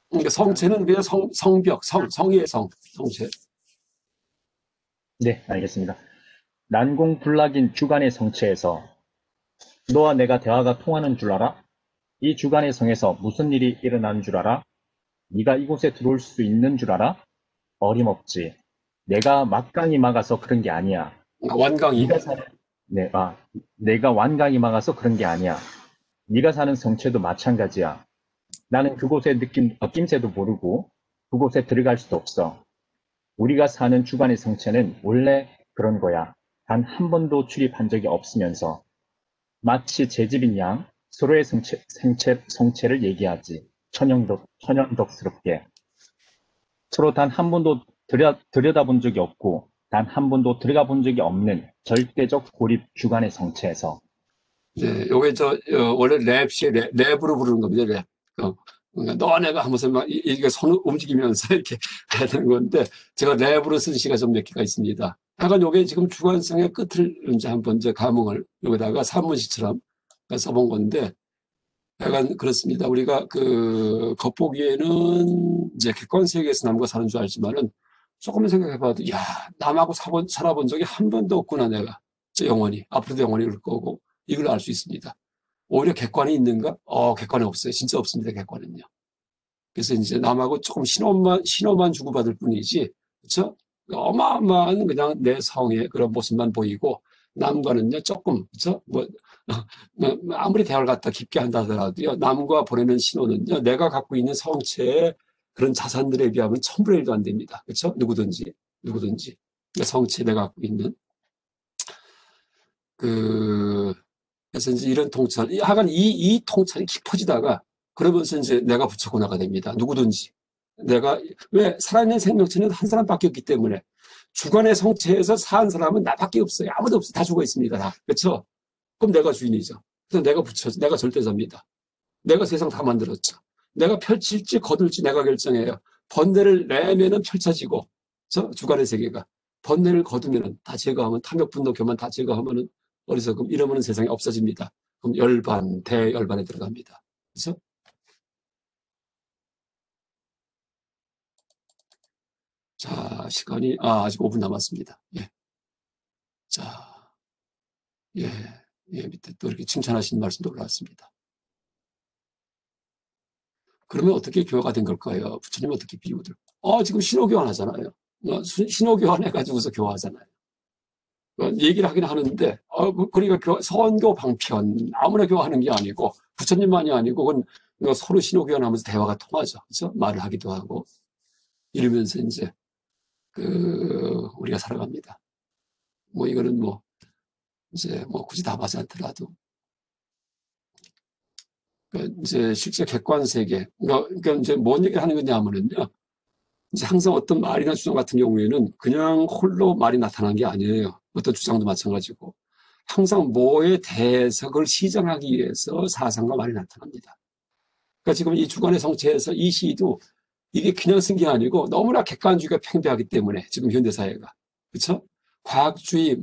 그러니까 성체는 그냥 성벽, 성의 성체. 네, 알겠습니다. 난공불락인 주간의 성체에서 너와 내가 대화가 통하는 줄 알아? 이 주간의 성에서 무슨 일이 일어나는 줄 알아? 네가 이곳에 들어올 수 있는 줄 알아? 어림없지. 내가 막강히 막아서 그런 게 아니야. 완강히. 네가 사는 내가 완강히 막아서 그런 게 아니야. 네가 사는 성체도 마찬가지야. 나는 그곳의 느낌새도 모르고 그곳에 들어갈 수도 없어. 우리가 사는 주간의 성체는 원래 그런 거야. 단 한 번도 출입한 적이 없으면서 마치 제 집인 양 서로의 성체를 얘기하지. 천연덕스럽게. 서로 단 한 번도 들여다본 적이 없고 단 한 번도 들어가 본 적이 없는 절대적 고립 주간의 성체에서. 네, 요게 원래 랩으로 부르는 겁니다, 랩. 그러니까 너와 내가 하면서 막 이게 손을 움직이면서 이렇게 해야 되는 건데, 제가 랩으로 쓴 시가 좀 몇 개가 있습니다. 약간 요게 지금 주관성의 끝을 이제 한번 감흥을 여기다가 산문시처럼 써본 건데, 약간 그렇습니다. 우리가 겉보기에는 이제 객관 세계에서 남과 사는 줄 알지만은 조금만 생각해봐도, 야, 남하고 살아본 적이 한 번도 없구나, 내가. 영원히. 앞으로도 영원히 그럴 거고, 이걸 알 수 있습니다. 오히려 객관이 있는가? 객관이 없어요. 진짜 없습니다, 객관은요. 그래서 이제 남하고 조금 신호만 주고받을 뿐이지, 그쵸? 어마어마한 그냥 내 성의 그런 모습만 보이고, 남과는요, 조금, 그쵸? 아무리 대화를 갖다 깊게 한다 하더라도요, 남과 보내는 신호는요, 내가 갖고 있는 성체의 그런 자산들에 비하면 1000분의 1도 안 됩니다. 그쵸? 누구든지. 성체 내가 갖고 있는. 그래서 이제 이런 통찰, 하여간 이 통찰이 깊어지다가, 그러면서 이제 내가 붙여고나가 됩니다. 누구든지. 왜 살아있는 생명체는 한 사람밖에 없기 때문에, 주관의 성체에서 산 사람은 나밖에 없어요. 아무도 없어요. 다 죽어 있습니다. 다. 그렇죠? 그럼 내가 주인이죠. 그래서 내가 절대자입니다. 내가 세상 다 만들었죠. 내가 펼칠지 거둘지 내가 결정해요. 번뇌를 내면은 펼쳐지고, 주관의 세계가. 번뇌를 거두면은 다 제거하면, 탐욕, 분노, 교만 다 제거하면은, 어리석음, 이러면은 세상이 없어집니다. 그럼 열반, 대열반에 들어갑니다. 그렇죠? 자, 시간이, 아직 5분 남았습니다. 예. 자, 예, 밑에 또 이렇게 칭찬하시는 말씀도 올라왔습니다. 그러면 어떻게 교화가 된 걸까요? 부처님 어떻게 비유들? 지금 신호교환 하잖아요. 신호교환 해가지고서 교화하잖아요. 얘기를 하긴 하는데, 그러니까 선교 방편, 아무나 교화하는 게 아니고, 부처님만이 아니고, 그건 서로 신호교환 하면서 대화가 통하죠. 그죠? 말을 하기도 하고, 이러면서 이제, 우리가 살아갑니다. 이거는 이제 굳이 다 맞지 않더라도. 이제 실제 객관 세계. 그러니까 이제 뭔 얘기를 하는 거냐 하면은요. 이제 항상 어떤 말이나 주장 같은 경우에는 그냥 홀로 말이 나타난 게 아니에요. 어떤 주장도 마찬가지고. 항상 뭐에 대해서 그걸 시정하기 위해서 사상과 말이 나타납니다. 그러니까 지금 이 주관의 성체에서 이 시도 이게 그냥 쓴 게 아니고 너무나 객관주의가 팽배하기 때문에 지금 현대사회가. 그렇죠? 과학주의,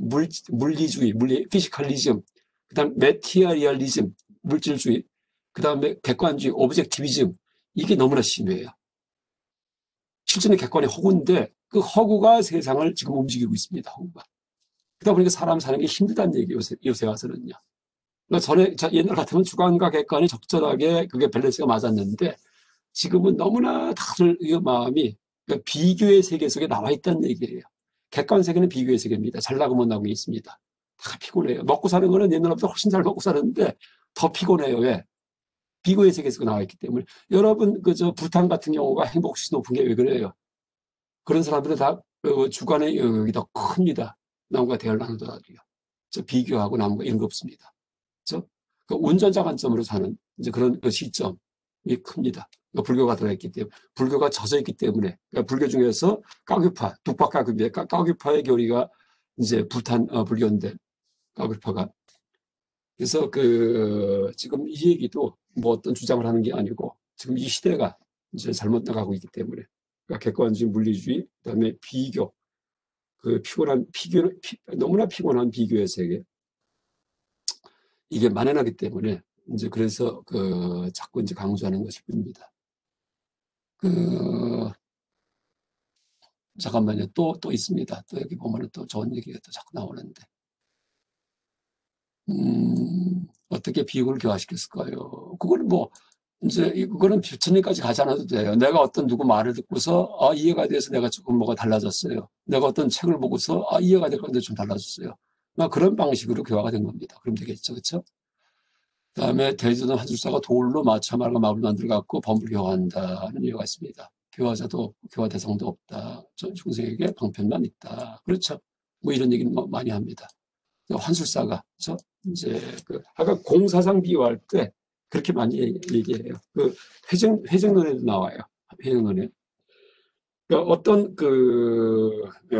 물리주의, 피지컬리즘, 그다음 메티어리얼리즘, 물질주의, 그다음에 객관주의, 오브젝티비즘, 이게 너무나 심해요. 실제는 객관이 허구인데 그 허구가 세상을 지금 움직이고 있습니다. 허구가. 그러다 보니까 사람 사는 게 힘들다는 얘기예요. 요새 와서는요. 그러니까 옛날 같으면 주관과 객관이 적절하게 그게 밸런스가 맞았는데 지금은 너무나 다들 이 마음이 그러니까 비교의 세계 속에 나와 있다는 얘기예요. 객관 세계는 비교의 세계입니다. 잘나고 못나고 있습니다. 다 피곤해요. 먹고 사는 거는 옛날보다 훨씬 잘 먹고 사는데 더 피곤해요. 왜? 비교의 세계 속에 나와 있기 때문에. 여러분, 부탄 같은 경우가 행복시 높은 게 왜 그래요? 그런 사람들은 다 주관의 영역이 더 큽니다. 남과 대화를 나누더라도요. 비교하고 남과 이런 거 없습니다. 그렇죠? 그 운전자 관점으로 사는 이제 그런 그 시점이 큽니다. 그러니까 불교가 들어있기 때문에, 불교가 젖어 있기 때문에, 그러니까 불교 중에서 까귀파, 북박까귀, 까귀파의 교리가 이제 불교인데, 까귀파가. 그래서 지금 이 얘기도 뭐 어떤 주장을 하는 게 아니고, 지금 이 시대가 이제 잘못 나가고 있기 때문에, 그러니까 객관주의, 물리주의, 그다음에 비교, 너무나 피곤한 비교의 세계. 이게 만연하기 때문에, 이제 그래서 자꾸 이제 강조하는 것일 뿐입니다. 잠깐만요. 또 있습니다. 또 여기 보면은 또 좋은 얘기가 또 자꾸 나오는데. 어떻게 비유를 교화시켰을까요? 그거는 뭐, 그거는 부처님까지 가지 않아도 돼요. 내가 어떤 누구 말을 듣고서, 이해가 돼서 내가 조금 뭐가 달라졌어요. 내가 어떤 책을 보고서, 이해가 돼서 좀 달라졌어요. 그런 방식으로 교화가 된 겁니다. 그럼 되겠죠. 그쵸? 그 다음에 대주는 한술사가 돌로 마차 말과 마블 만들어갖고 범을 교화한다는 이유가 있습니다. 교화자도, 교화 대상도 없다. 중생에게 방편만 있다. 그렇죠. 뭐 이런 얘기는 많이 합니다. 환술사가, 그죠? 이제, 아까 공사상 비유할 때 그렇게 많이 얘기해요. 회쟁론에도 나와요. 회쟁론에. 그러니까 어떤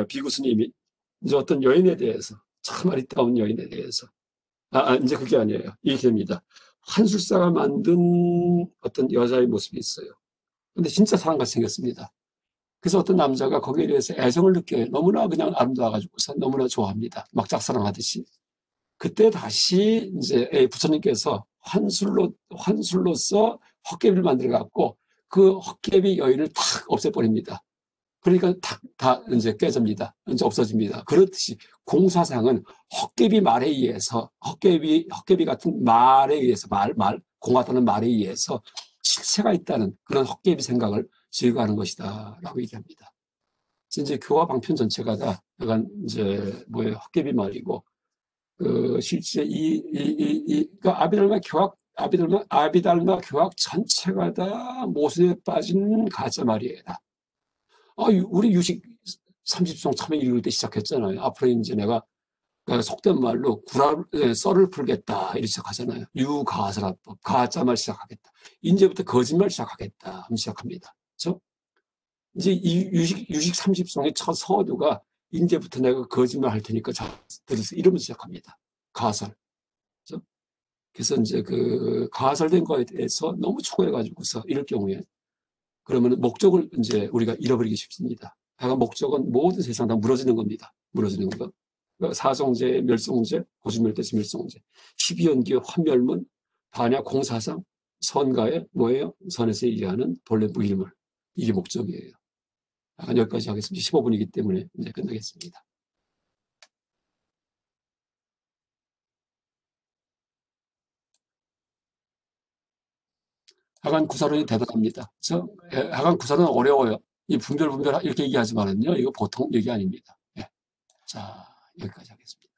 비구 스님이 이제 어떤 여인에 대해서, 참 아리따운 여인에 대해서, 이제 그게 아니에요. 이게 됩니다. 환술사가 만든 어떤 여자의 모습이 있어요. 근데 진짜 사람같이 생겼습니다. 그래서 어떤 남자가 거기에 대해서 애정을 느껴요. 너무나 그냥 아름다워가지고서 너무나 좋아합니다. 막 짝사랑하듯이. 그때 다시 이제 부처님께서 환술로서 헛개비를 만들어갖고 그 헛개비 여인을 탁 없애버립니다. 그러니까 다 이제 깨집니다. 이제 없어집니다. 그렇듯이 공사상은 헛개비 말에 의해서, 헛개비 같은 말에 의해서, 공하다는 말에 의해서 실체가 있다는 그런 헛개비 생각을 제거하는 것이다. 라고 얘기합니다. 이제 교화 방편 전체가 다 약간 이제 헛개비 말이고, 실제 아비달마 교학 전체가 다 모순에 빠진 가짜 말이에요. 우리 유식 30송 처음에 읽을 때 시작했잖아요. 앞으로 이제 내가 속된 말로 썰을 풀겠다 이렇게 시작하잖아요. 유가설화법, 가짜말 시작하겠다. 이제부터 거짓말 시작하겠다 하면 시작합니다. 그렇죠? 이제 이 유식 30송의 첫 서두가 이제부터 내가 거짓말 할 테니까 자 들으세요 이러면서 시작합니다. 가설. 그렇죠? 그래서 이제 가설된 거에 대해서 너무 추구해가지고서 이럴 경우에 그러면 목적을 이제 우리가 잃어버리기 쉽습니다. 다만 목적은 모든 세상 다 무너지는 겁니다. 무너지는 거. 사성제, 멸성제, 고주멸대시 멸성제, 12연기, 환멸문, 반야 공사상, 선가에 뭐예요? 선에서 얘기하는 본래 무일물. 이게 목적이에요. 여기까지 하겠습니다. 15분이기 때문에 이제 끝나겠습니다. 하간 구사론이 대단합니다. 하간 구사론은 어려워요. 이 분별 이렇게 얘기하지만은요, 이거 보통 얘기 아닙니다. 예. 자, 여기까지 하겠습니다.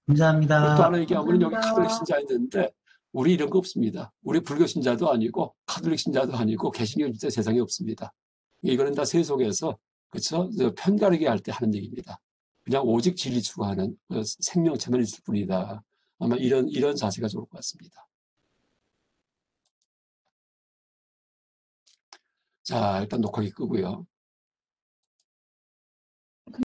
감사합니다. 또 하나 얘기하면 여기 카톨릭 신자 있는데 우리 이런 거 없습니다. 우리 불교 신자도 아니고 카톨릭 신자도 아니고 개신교 진짜 세상에 없습니다. 이거는 다 세속에서 그렇죠? 편가르기 할 때 하는 얘기입니다. 그냥 오직 진리 추구하는 생명체만 있을 뿐이다. 아마 이런 자세가 좋을 것 같습니다. 자, 일단 녹화기 끄고요.